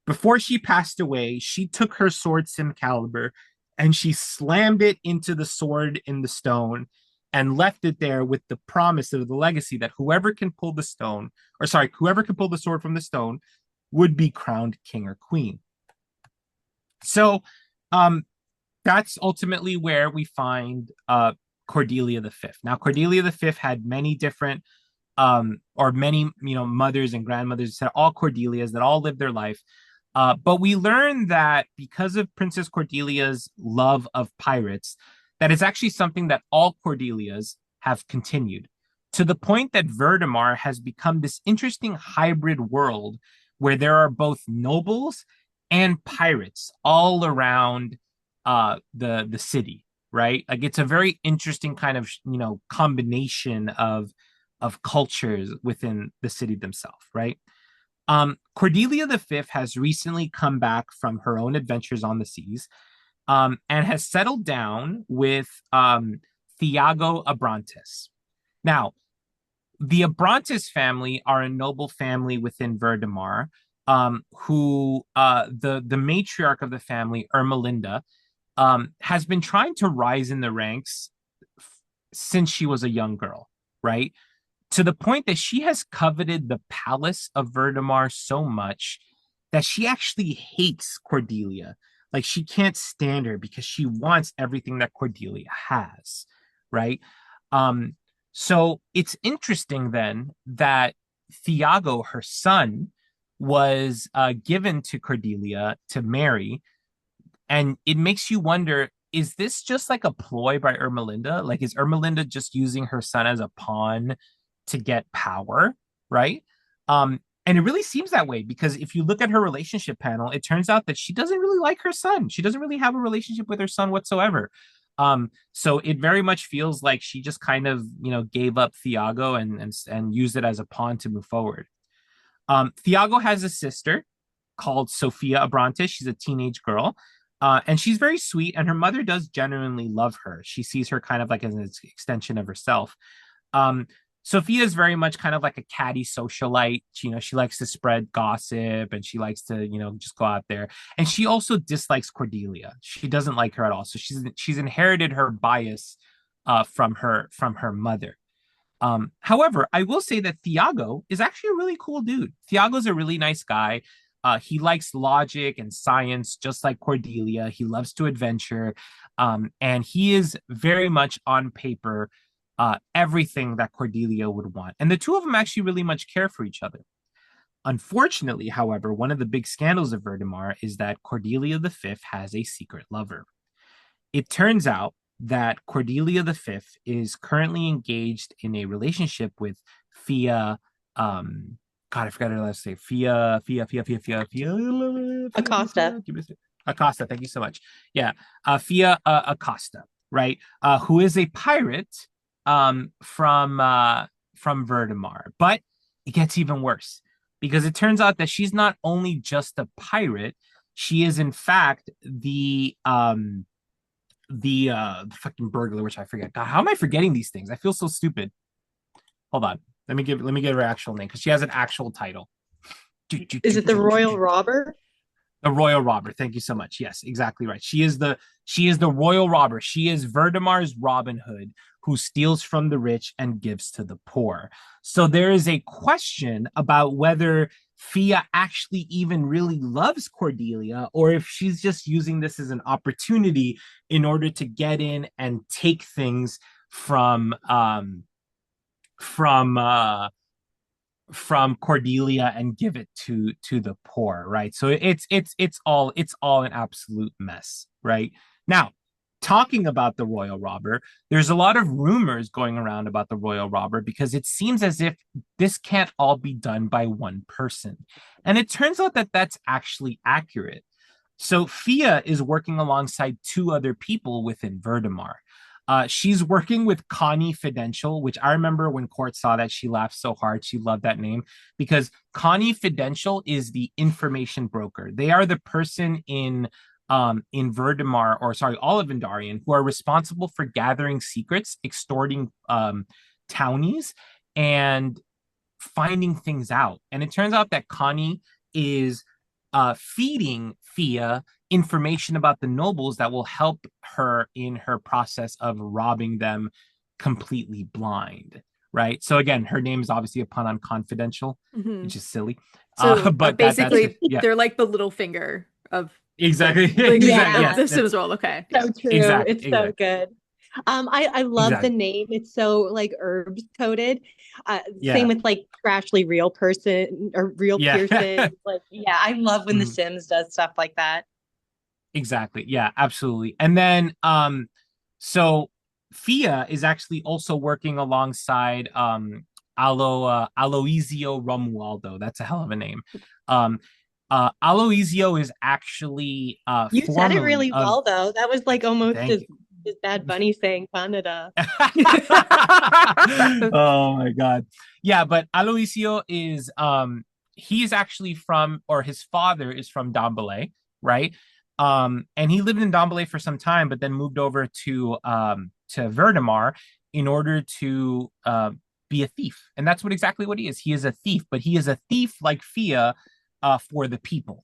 S2: Before she passed away, she took her sword Simcalibur and she slammed it into the sword in the stone and left it there with the promise of the legacy that whoever can pull the stone, or sorry, whoever can pull the sword from the stone would be crowned king or queen. So, um, that's ultimately where we find Cordelia the Fifth. Now, Cordelia the Fifth had many different or many mothers and grandmothers, said all Cordelias that all lived their life. But we learn that because of Princess Cordelia's love of pirates, that is actually something that all Cordelias have continued to the point that Verdemar has become this interesting hybrid world where there are both nobles and pirates all around the city, right? Like it's a very interesting kind of, combination of cultures within the city themselves, right? Cordelia the Fifth has recently come back from her own adventures on the seas, and has settled down with Thiago Abrantes. Now, the Abrantes family are a noble family within Verdemar, who the matriarch of the family, Ermelinda, has been trying to rise in the ranks since she was a young girl, right? To the point that she has coveted the palace of Verdemar so much that she actually hates Cordelia. Like she can't stand her because she wants everything that Cordelia has, right? Um, so it's interesting then that Thiago, her son, was given to Cordelia to marry, and it makes you wonder, is this just like a ploy by Ermelinda? Like, is Ermelinda just using her son as a pawn to get power, right? And it really seems that way because if you look at her relationship panel, it turns out that she doesn't really like her son. She doesn't really have a relationship with her son whatsoever. So it very much feels like she just kind of, gave up Thiago and used it as a pawn to move forward. Thiago has a sister called Sophia Abrantes. She's a teenage girl. And she's very sweet, and her mother does genuinely love her. She sees her kind of like as an extension of herself. Sophia is very much kind of like a catty socialite. She likes to spread gossip, and she likes to, just go out there. And she also dislikes Cordelia. She doesn't like her at all. So she's inherited her bias from her mother. However, I will say that Thiago is actually a really cool dude. Thiago's a really nice guy. He likes logic and science, just like Cordelia. He loves to adventure. And he is very much on paper everything that Cordelia would want. And the two of them actually really much care for each other. Unfortunately, however, one of the big scandals of Verdemar is that Cordelia the Fifth has a secret lover. It turns out that Cordelia the Fifth is currently engaged in a relationship with Fia. God, I forgot her last name.
S3: Acosta.
S2: Acosta. Thank you so much. Yeah, Fia Acosta, right? Who is a pirate from Verdemar. But it gets even worse because it turns out that she's not only just a pirate, she is in fact the fucking burglar, which I forget. God, how am I forgetting these things? I feel so stupid. Hold on. Let me give her actual name because she has an actual title.
S3: Is it the Royal Robber?
S2: The Royal Robber. Thank you so much. Yes, exactly right. She is the Royal Robber. She is Verdemar's Robin Hood, who steals from the rich and gives to the poor. So there is a question about whether Fia actually even really loves Cordelia, or if she's just using this as an opportunity in order to get in and take things from Cordelia and give it to the poor, right? So it's all an absolute mess, right? Now, talking about the Royal Robber, there's a lot of rumors going around about the Royal Robber because it seems as if this can't all be done by one person. And it turns out that that's actually accurate. So Fia is working alongside two other people within Verdemar. She's working with Connie Fidential, which I remember when Court saw that, she laughed so hard. She loved that name because Connie Fidential is the information broker. They are the person in Verdemar, or sorry, all of Vendarian, who are responsible for gathering secrets, extorting townies, and finding things out. And it turns out that Connie is feeding Fia information about the nobles that will help her in her process of robbing them completely blind, right? So again, her name is obviously a pun on confidential, which is silly.
S1: So
S2: but
S1: basically,
S2: yeah.
S1: they're like the little finger of
S2: exactly
S1: the Sims world. Okay,
S3: so true. It's so good. I love the name. It's so like herbs coded. Same with like Trashly Real Person or Real Pearson. Like, yeah, I love when The Sims does stuff like that.
S2: Exactly. Yeah, absolutely. And then so Fia is actually also working alongside Aloisio Romualdo. That's a hell of a name. Aloisio is actually
S3: you said it really well though. That was like almost as Is Bad Bunny saying Canada?
S2: Oh my God. Yeah, but Aloisio is he's actually from, or his father is from Dombele, right? And he lived in Dombele for some time, but then moved over to Verdamar in order to be a thief. And that's what exactly what he is. He is a thief, but he is a thief like Fia for the people.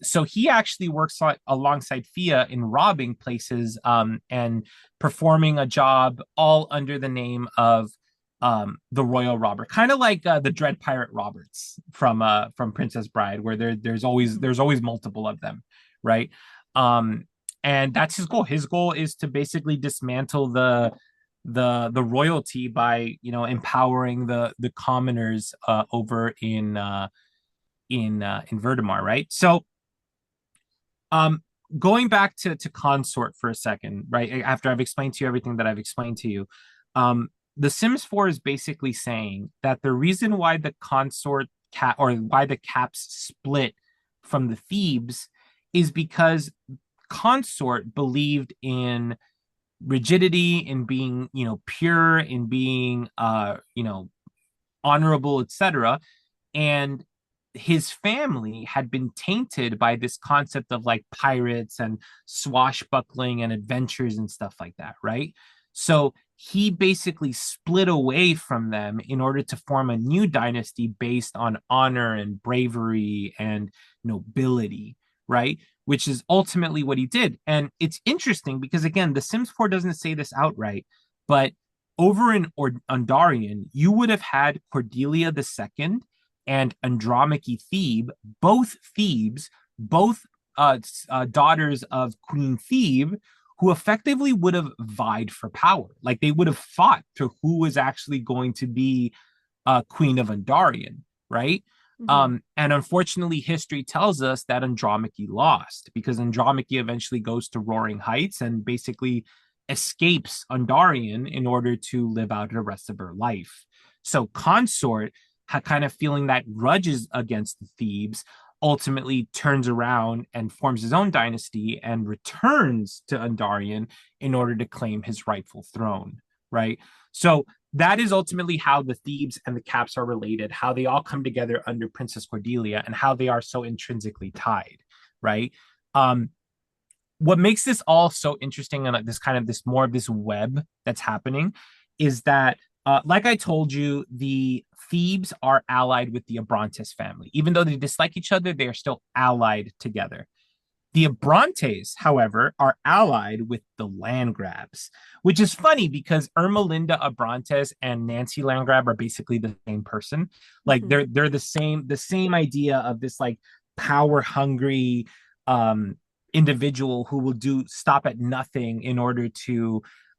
S2: So he actually works alongside Fia in robbing places and performing a job all under the name of the Royal Robber, kind of like the Dread Pirate Roberts from Princess Bride, where there's always multiple of them, right? Um, and that's his goal. His goal is to basically dismantle the royalty by empowering the commoners over in Verdamar, right? So um going back to consort for a second, right? After I've explained to you everything that I've explained to you, the Sims 4 is basically saying that the reason why the consort cat or why the caps split from the Thebes is because consort believed in rigidity, in being pure, in being honorable, etc. And his family had been tainted by this concept of like pirates and swashbuckling and adventures and stuff like that, right? So he basically split away from them in order to form a new dynasty based on honor and bravery and nobility, right? Which is ultimately what he did. And it's interesting because, again, The Sims 4 doesn't say this outright, but over in Ondarian, you would have had Cordelia II and Andromache Thebe, both Thebes, both daughters of Queen Thebe, who effectively would have vied for power. Like they would have fought to who was actually going to be Queen of Ondarian, right?
S1: Mm-hmm.
S2: And unfortunately, history tells us that Andromache lost because Andromache eventually goes to Roaring Heights and basically escapes Ondarian in order to live out the rest of her life. So Consort, kind of feeling that grudges against the Thebes, ultimately turns around and forms his own dynasty and returns to Ondarian in order to claim his rightful throne, right? So that is ultimately how the Thebes and the Caps are related, how they all come together under Princess Cordelia, and how they are so intrinsically tied, right? What makes this all so interesting and this more of this web that's happening is that like I told you, the Thebes are allied with the Abrantes family. Even though they dislike each other, they are still allied together. The Abrantes, however, are allied with the Landgrabs, which is funny because Ermelinda Abrantes and Nancy Landgrab are basically the same person. Like
S1: Mm-hmm.
S2: they're the same idea of this like power hungry um individual who will do stop at nothing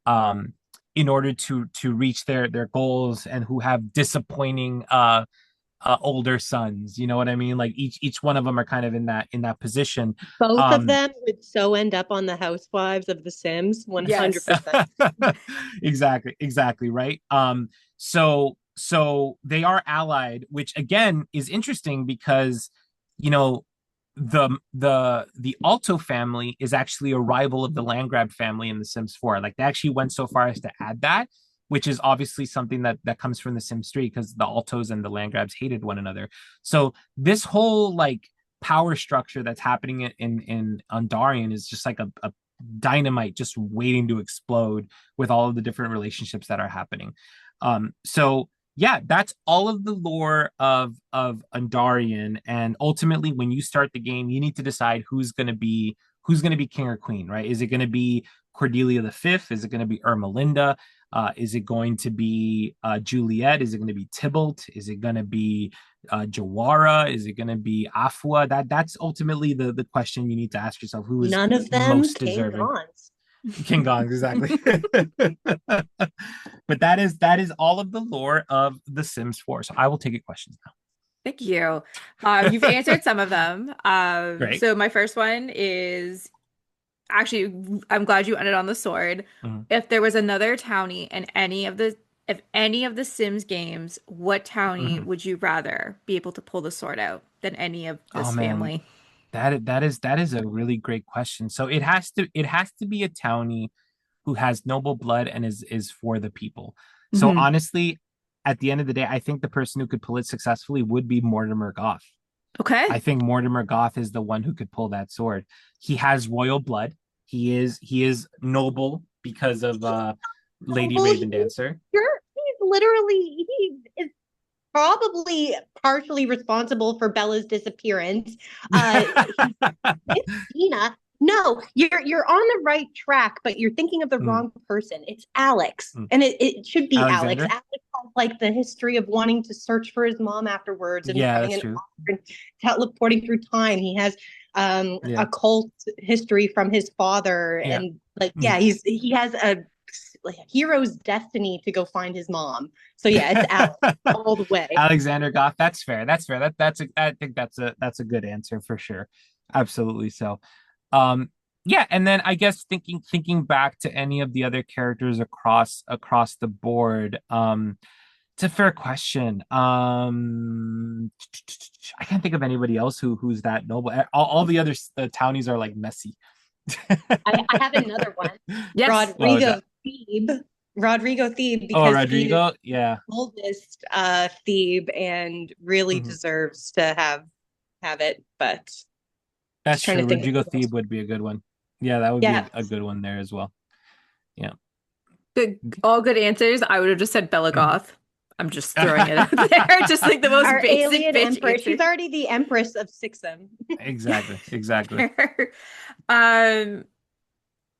S2: um in order to reach their goals, and who have disappointing older sons. You know what I mean? Like each one of them are kind of in that position.
S3: Both of
S2: Um
S3: them would so end up on the Housewives of The Sims,
S1: Yes.
S3: 100%.
S2: exactly right. So they are allied, which again is interesting because you know the Alto family is actually a rival of the Landgrab family in The Sims 4. Like they actually went so far as to add that, which is obviously something that comes from The Sims 3 because the Altos and the Landgrabs hated one another. So this whole like power structure that's happening in Ondarian is just like a dynamite just waiting to explode with all of the different relationships that are happening. So yeah, that's all of the lore of Andarian. And ultimately, when you start the game, you need to decide who's gonna be king or queen, right? Is it gonna be Cordelia the Fifth? Is it gonna be Ermelinda? Is it going to be Juliet? Is it going to be Tybalt? Is it going to be Jawara? Is it going to be Afua? That's ultimately the question you need to ask yourself: who is
S3: None of them
S2: most
S3: King
S2: deserving?
S3: Gonz.
S2: King Gonz, exactly. But that is all of the lore of The Sims 4. So I will take your questions
S1: Thank you. You've answered some of them.
S2: now. Great.
S1: So my first one is actually, I'm glad you ended on the sword.
S2: Mhm.
S1: If there was another townie in any of the Sims games, what townie
S2: Mhm.
S1: would you rather be able to pull the sword out than any of
S2: Oh
S1: this
S2: man,
S1: family?
S2: that is a really great question. So it has to be a townie who has noble blood and is for the people. So
S1: Hmm.
S2: honestly, at the end of the day, I think the person who could pull it successfully would be Mortimer Goth.
S1: Okay.
S2: I think Mortimer Goth is the one who could pull that sword. He has royal blood. He is noble because of Lady
S3: Well,
S2: Raven Dancer.
S3: he's literally he is probably partially responsible for Bella's disappearance. He It's Gina. No, you're on the right track, but you're thinking of the
S2: Mm,
S3: wrong person. It's Alex,
S2: mm.
S3: and it should be Alex.
S2: Alexander?
S3: Alex has like the history of wanting to search for his mom afterwards and
S2: Yeah,
S3: having
S2: that's
S3: an
S2: true.
S3: and teleporting through time. He has
S2: Yeah.
S3: a cult history from his father,
S2: Yeah.
S3: and like
S2: Mm.
S3: he has a like a hero's destiny to go find his mom. So yeah, it's Alex all the way.
S2: Alexander Goth. That's fair. That's fair. I think that's a good answer for sure. Absolutely so. Um, yeah, and then I guess thinking back to any of the other characters across the board, it's a fair question. I can't think of anybody else who's that noble. All the other townies are like messy.
S3: I have another one.
S1: Yes.
S2: What was
S3: Rodrigo
S2: that?
S3: Thebe. Rodrigo Thebe,
S2: Oh,
S3: because he is
S2: Rodrigo. Yeah,
S3: the oldest Thebe and really
S2: mhm.
S3: deserves to have it. But
S2: That's
S3: just trying to
S2: true.
S3: think of
S2: Rodrigo
S3: who else.
S2: Thebe would be a good one. Yeah, that would be
S3: Yeah.
S2: a good one there as well. Yeah.
S1: Good, all good answers. I would have just said Bella
S2: Mhm.
S1: Goth. I'm just throwing it out there. Just like the most
S3: Our
S1: basic
S3: alien
S1: bitch
S3: empress.
S1: answer.
S3: She's already the empress of Sixum.
S2: Exactly. Exactly.
S1: Um,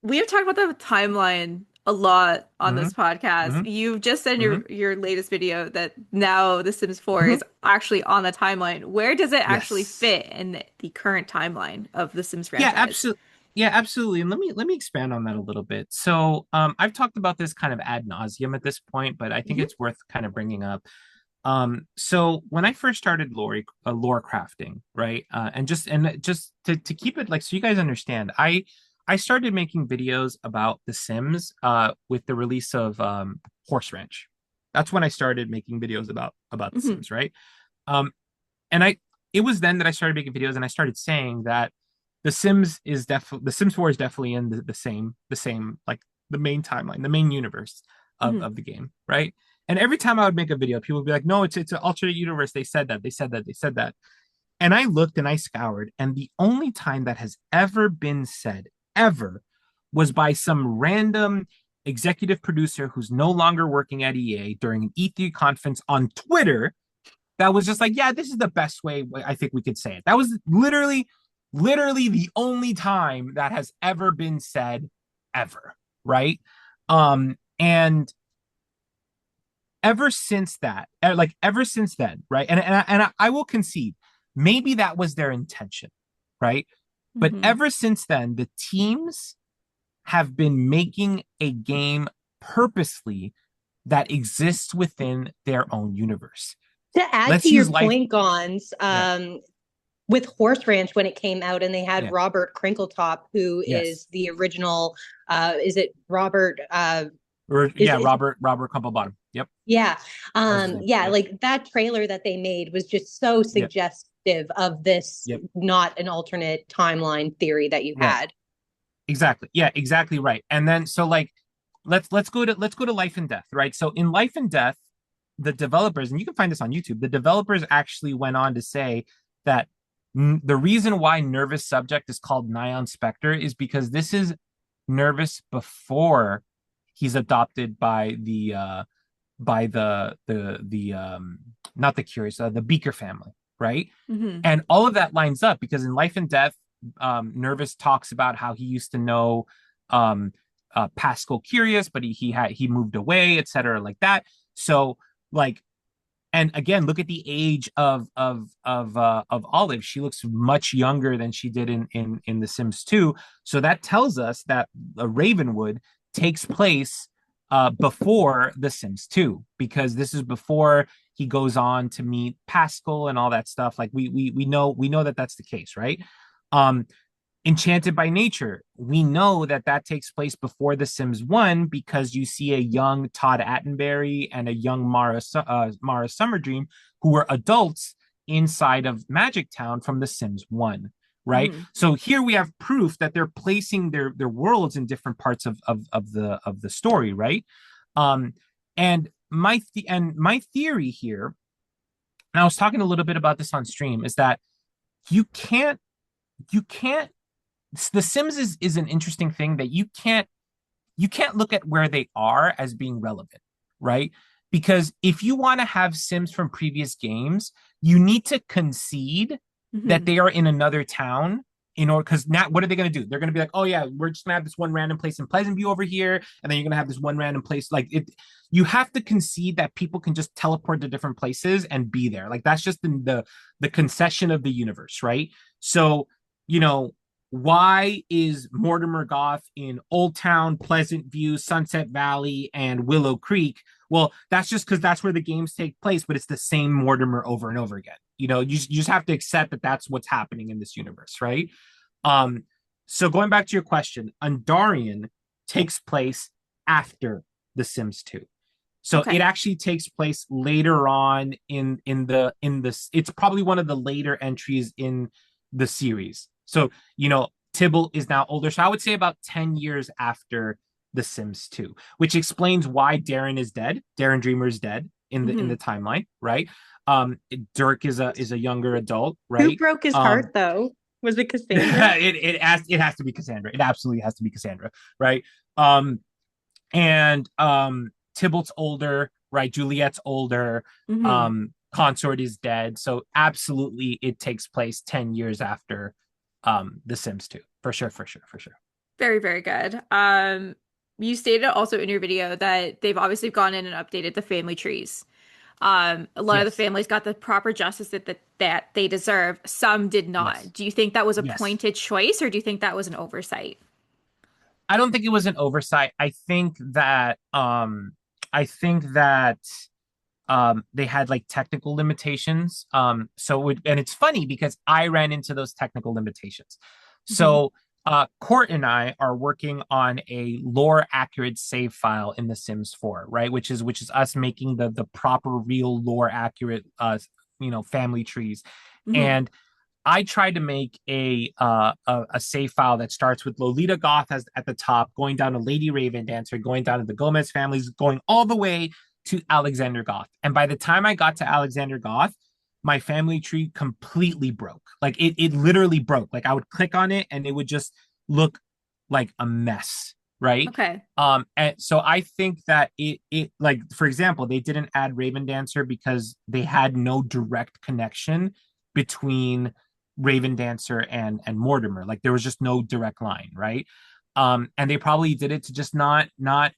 S1: we have talked about the timeline a lot on
S2: Hmm.
S1: this podcast.
S2: Hmm.
S1: You've just said in
S2: Hmm.
S1: your latest video that now The Sims 4
S2: Hmm.
S1: is actually on the timeline. Where does it actually
S2: Yes.
S1: fit in the current timeline of the Sims
S2: Yeah,
S1: franchise?
S2: absolutely. Yeah, absolutely. And let me expand on that a little bit. So, I've talked about this kind of ad nauseum at this point, but I think
S1: Hmm.
S2: it's worth kind of bringing up. So when I first started lore crafting, right, and just to keep it like so you guys understand, I started making videos about The Sims, with the release of Horse Ranch. That's when I started making videos about The
S1: Hmm.
S2: Sims, right? Um, and it was then that I started making videos and I started saying that The Sims 4 is definitely in the same like the main timeline, the main universe of
S1: Hmm.
S2: of the game, right? And every time I would make a video, people would be like, "No, it's an alternate universe. They said that. They said that. They said that." And I looked and I scoured, and the only time that has ever been said ever was by some random executive producer who's no longer working at EA during an E3 conference on Twitter that was just like, yeah, this is the best way I think we could say it. That was literally the only time that has ever been said ever, right? And ever since then, right? And I will concede, maybe that was their intention, right? But
S1: Hmm.
S2: ever since then, the teams have been making a game purposely that exists within their own universe.
S3: To add to
S2: Let's
S3: your
S2: use life.
S3: point, Gonz,
S2: Yeah.
S3: with Horse Ranch when it came out, and they had
S2: Yeah.
S3: Robert Crinkletop, who
S2: Yes.
S3: is the original. Is it Robert?
S2: Or
S3: Is
S2: yeah,
S3: it?
S2: Robert Crumplebottom. Yep,
S3: Yeah.
S2: that was his name.
S3: Yeah,
S2: Yep.
S3: like that trailer that they made was just so
S2: Yep.
S3: suggestive of this
S2: Yep.
S3: not an alternate timeline theory that you
S2: Yeah.
S3: had.
S2: Exactly. Yeah, exactly right. And then so like let's go to Life and Death, right? So in Life and Death, the developers, and you can find this on YouTube, the developers actually went on to say that the reason why Nervous Subject is called Nyan Spectre is because this is Nervous before he's adopted by the not the Curious, the Beaker family, right?
S1: Hmm.
S2: And all of that lines up because in Life and Death, Nervous talks about how he used to know um, Pascal Curious, but he moved away, etc., like that. So like, and again, look at the age of Olive. She looks much younger than she did in The Sims 2. So that tells us that Ravenwood takes place before The Sims 2, because this is before he goes on to meet Pascal and all that stuff. Like we know that that's the case, right? Um, Enchanted by Nature, we know that that takes place before The Sims 1 because you see a young Todd Attenbury and a young Mara Summerdream who were adults inside of Magic Town from The Sims 1, right?
S1: Hmm.
S2: So here we have proof that they're placing their worlds in different parts of the story, right? Um, and my theory here, and I was talking a little bit about this on stream, is that you can't you can't the Sims is an interesting thing that you can't look at where they are as being relevant, right? Because if you want to have Sims from previous games, you need to concede that
S1: Hmm.
S2: they are in another town in order, because now what are they going to do? They're going to be like, oh yeah, we're just going to have this one random place in Pleasant View over here, and then you're going to have this one random place. Like it, you have to concede that people can just teleport to different places and be there. Like that's just the concession of the universe, right? So, you know, why is Mortimer Goth in Old Town, Pleasant View, Sunset Valley, and Willow Creek? Well, that's just because that's where the games take place, but it's the same Mortimer over and over again. You just have to accept that that's what's happening in this universe, right? Um, so going back to your question, Undarian takes place after The Sims 2. So it
S1: Okay.
S2: actually takes place later on in this. It's probably one of the later entries in the series. So Tybalt is now older. So I would say about 10 years after The Sims 2, which explains why Darren is dead. Darren Dreamer is dead in the
S1: Hmm.
S2: timeline, right? Dirk is a younger adult,
S3: Who
S2: right?
S3: broke his
S2: Um,
S3: heart though? Was it Cassandra?
S2: it has to be Cassandra. It absolutely has to be Cassandra, right? Um, and Tybalt's older, right? Juliet's older.
S1: Hmm.
S2: Consort is dead. So absolutely it takes place 10 years after The Sims 2. For sure, for sure, for sure.
S1: Very, very good. You stated also in your video that they've obviously gone in and updated the family trees. A lot of the
S2: Yes.
S1: families got the proper justice that they deserve. Some did
S2: Yes.
S1: not. Do you think that was a
S2: Yes.
S1: pointed choice, or do you think that was an oversight?
S2: I don't think it was an oversight. I think that they had like technical limitations. And it's funny because I ran into those technical limitations.
S1: Hmm.
S2: So Court and I are working on a lore accurate save file in The Sims 4, right? Which is us making the proper real lore accurate family trees.
S1: Hmm.
S2: And I tried to make a save file that starts with Lolita Goth as at the top, going down to Lady Raven Dancer, going down to the Gomez families, going all the way to Alexander Goth. And by the time I got to Alexander Goth, my family tree completely broke. Like it literally broke. Like I would click on it and it would just look like a mess, right?
S1: Okay.
S2: And so I think that it like for example, they didn't add Raven Dancer because they had no direct connection between Raven Dancer and Mortimer. Like there was just no direct line, right? And they probably did it to just not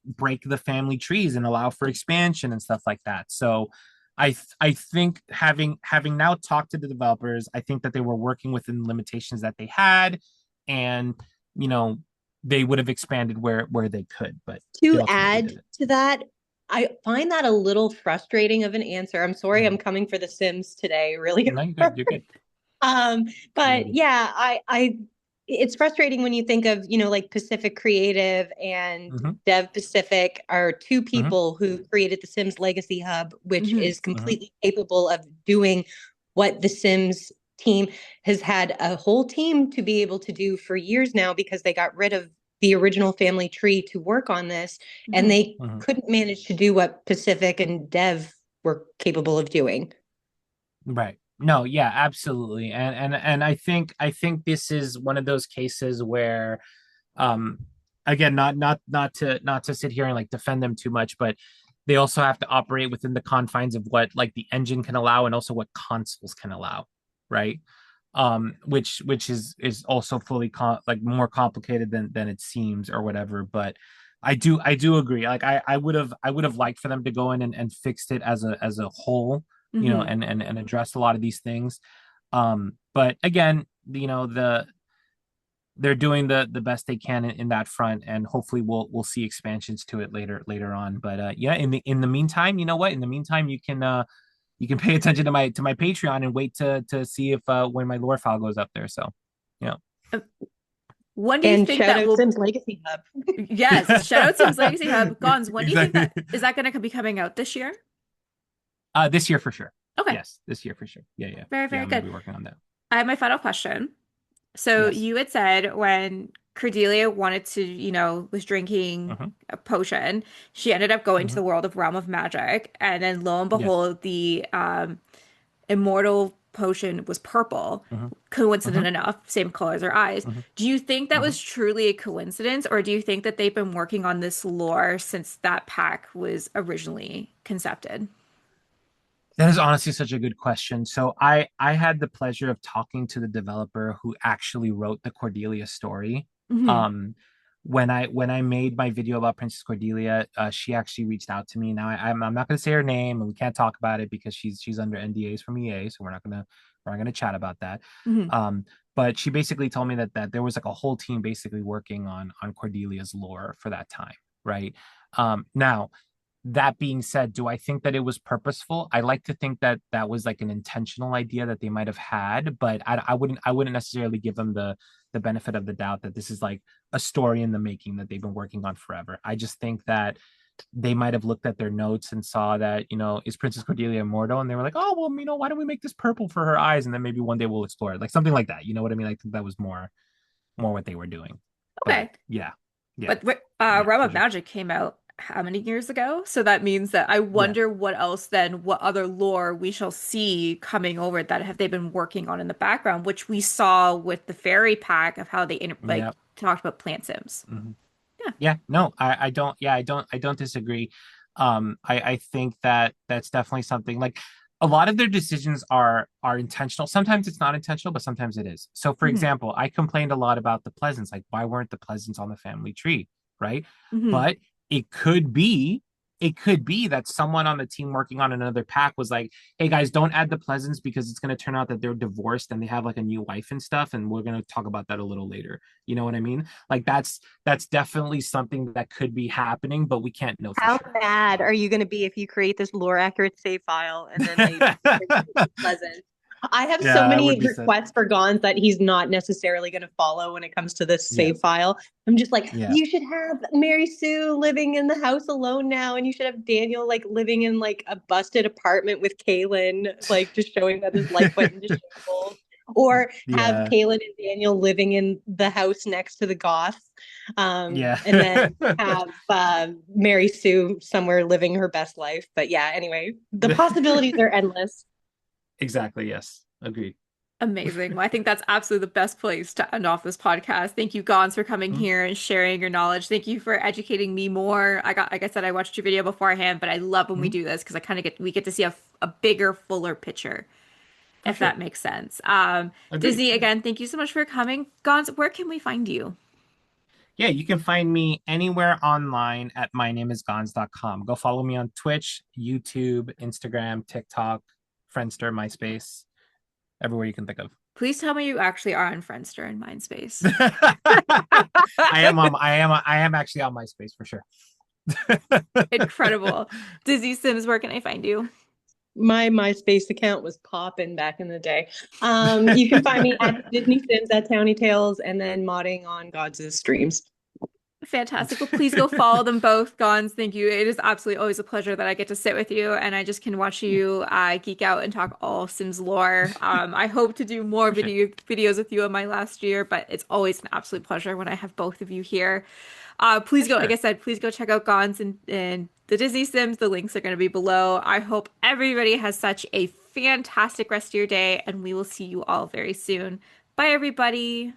S2: break the family trees and allow for expansion and stuff like that. So I think having now talked to the developers, I think that they were working within the limitations that they had, and you know they would have expanded where they could, but they
S3: To
S2: ultimately
S3: add
S2: didn't.
S3: to that, I find that a little frustrating of an answer. I'm sorry I'm
S2: Mhm.
S3: coming for The Sims today, really.
S2: No, you're good. You're good.
S3: Um,
S2: You're
S3: but
S2: good.
S3: yeah, it's frustrating when you think of, like Pacific Creative and
S2: Mm-hmm,
S3: Dev Pacific are two
S2: mm-hmm,
S3: people who created the Sims Legacy Hub, which
S1: Hmm.
S3: is
S2: mm-hmm.
S3: completely capable of doing what the Sims team has had a whole team to be able to do for years now because they got rid of the original family tree to work on this, and
S1: Hmm.
S3: they
S2: Mm-hmm.
S3: couldn't manage to do what Pacific and Dev were capable of doing.
S2: Right. No, yeah, absolutely. And I think this is one of those cases where um again, not to sit here and like defend them too much, but they also have to operate within the confines of what like the engine can allow and also what consoles can allow, right? Which is also fully like more complicated than it seems or whatever, but I do agree. Like I would have liked for them to go in and fixed it as a whole,
S1: Hmm.
S2: and address a lot of these things. But again, they're doing the best they can in that front, and hopefully we'll see expansions to it later on. But yeah, in the meantime, you know what? In the meantime, you can pay attention to my Patreon and wait to see if when my lore file goes up there. So, you know,
S1: When do you
S3: And
S1: think
S3: shout
S1: that
S3: out
S1: will?
S3: Sims Legacy Hub.
S1: Yes, shout out Sims Legacy Hub. Gonz, when do you think
S2: exactly.
S1: that is that going to be coming out this year?
S2: This year for sure.
S1: Okay.
S2: Yes, this year for sure. Yeah, yeah,
S1: Very,
S2: yeah.
S1: very
S2: I'm gonna
S1: good.
S2: be working on that.
S1: I have my final question. So
S2: Yes.
S1: you had said when Cordelia wanted to, was drinking
S2: Hmm.
S1: a potion, she ended up going to
S2: Hmm.
S1: the world of Realm of Magic, and then lo and
S2: Yes.
S1: behold, the immortal potion was purple.
S2: Hmm.
S1: Coincident
S2: Hmm.
S1: enough, same color as her eyes.
S2: Hmm.
S1: Do you think that
S2: Hmm.
S1: was truly a coincidence, or do you think that they've been working on this lore since that pack was originally concepted?
S2: That is honestly such a good question. So I had the pleasure of talking to the developer who actually wrote the Cordelia story.
S1: Hmm.
S2: Um, when I made my video about Princess Cordelia, she actually reached out to me. Now I'm not going to say her name, and we can't talk about it because she's under NDAs from EA, so we're not gonna chat about that.
S1: Hmm.
S2: Um, but she basically told me that there was like a whole team basically working on Cordelia's lore for that time, right? Now that being said, do I think that it was purposeful? I like to think that that was like an intentional idea that they might have had, but I wouldn't necessarily give them the benefit of the doubt that this is like a story in the making that they've been working on forever. I just think that they might have looked at their notes and saw that, is Princess Cordelia immortal? And they were like, oh, well, why don't we make this purple for her eyes? And then maybe one day we'll explore it. Like something like that. You know what I mean? I think that was more what they were doing. But
S1: Okay.
S2: yeah, yeah,
S1: But
S2: yeah,
S1: Realm
S2: for
S1: of
S2: sure.
S1: Magic came out how many years ago? So that means that I
S2: Yeah.
S1: wonder what else then, what other lore we shall see coming over that have they been working on in the background, which we saw with the fairy pack of how they like
S2: Yeah.
S1: talked about plant sims.
S2: Mhm.
S1: Yeah.
S2: Yeah, no, I don't. Yeah, I don't disagree. I think that that's definitely something like a lot of their decisions are intentional. Sometimes it's not intentional, but sometimes it is. So, for
S1: Hmm.
S2: example, I complained a lot about the Pleasants. Like, why weren't the Pleasants on the family tree, right?
S1: Hmm.
S2: But it could be, it could be that someone on the team working on another pack was like, "Hey guys, don't add the Pleasants because it's going to turn out that they're divorced and they have like a new wife and stuff, and we're going to talk about that a little later." You know what I mean? Like that's definitely something that could be happening, but we can't know for
S3: How
S2: sure.
S3: mad are you going to be if you create this lore accurate save file and then they pleasant? I have so
S2: Yeah, that would
S3: many
S2: be sad.
S3: requests for Gonz that he's not necessarily going to follow when it comes to this
S2: Yeah,
S3: save file. I'm just like,
S2: yeah,
S3: you should have Mary Sue living in the house alone now, and you should have Daniel like living in like a busted apartment with Kaylin, like just showing that his life went into shambles. Or have
S2: yeah,
S3: Kaylin and Daniel living in the house next to the Goths,
S2: yeah.
S3: and then have Mary Sue somewhere living her best life. But yeah, anyway, the possibilities are endless.
S2: Exactly. Yes. Agreed.
S1: Amazing. Well, I think that's absolutely the best place to end off this podcast. Thank you, Gons, for coming
S2: Mhm,
S1: here and sharing your knowledge. Thank you for educating me more. Like I said, I watched your video beforehand, but I love when we
S2: mhm.
S1: do this because I kind of we get to see a bigger, fuller picture,
S2: For
S1: if that
S2: sure.
S1: makes sense.
S2: Agreed.
S1: Disney,
S2: Yeah.
S1: again, thank you so much for coming. Gons, where can we find you?
S2: Yeah, you can find me anywhere online at mynameisgonz.com. Go follow me on Twitch, YouTube, Instagram, TikTok, Friendster, MySpace, everywhere you can think of.
S1: Please tell me you actually are on Friendster and Mindspace.
S2: I am actually on MySpace for sure.
S1: Incredible. Disney Sims, where can I find you?
S3: My MySpace account was popping back in the day. You can find me at Disney Sims at Towny Tales and then modding on Gods' streams.
S1: Fantastic. Well, please go follow them both, Gons. Thank you. It is absolutely always a pleasure that I get to sit with you and I just can watch you geek out and talk all Sims lore. I hope to do more
S2: For sure.
S1: videos with you in my last year, but it's always an absolute pleasure when I have both of you here.
S2: For
S1: Please go, like I
S2: sure.
S1: said, please go check out Gons and the Disney Sims. The links are going to be below. I hope everybody has such a fantastic rest of your day, and we will see you all very soon. Bye, everybody.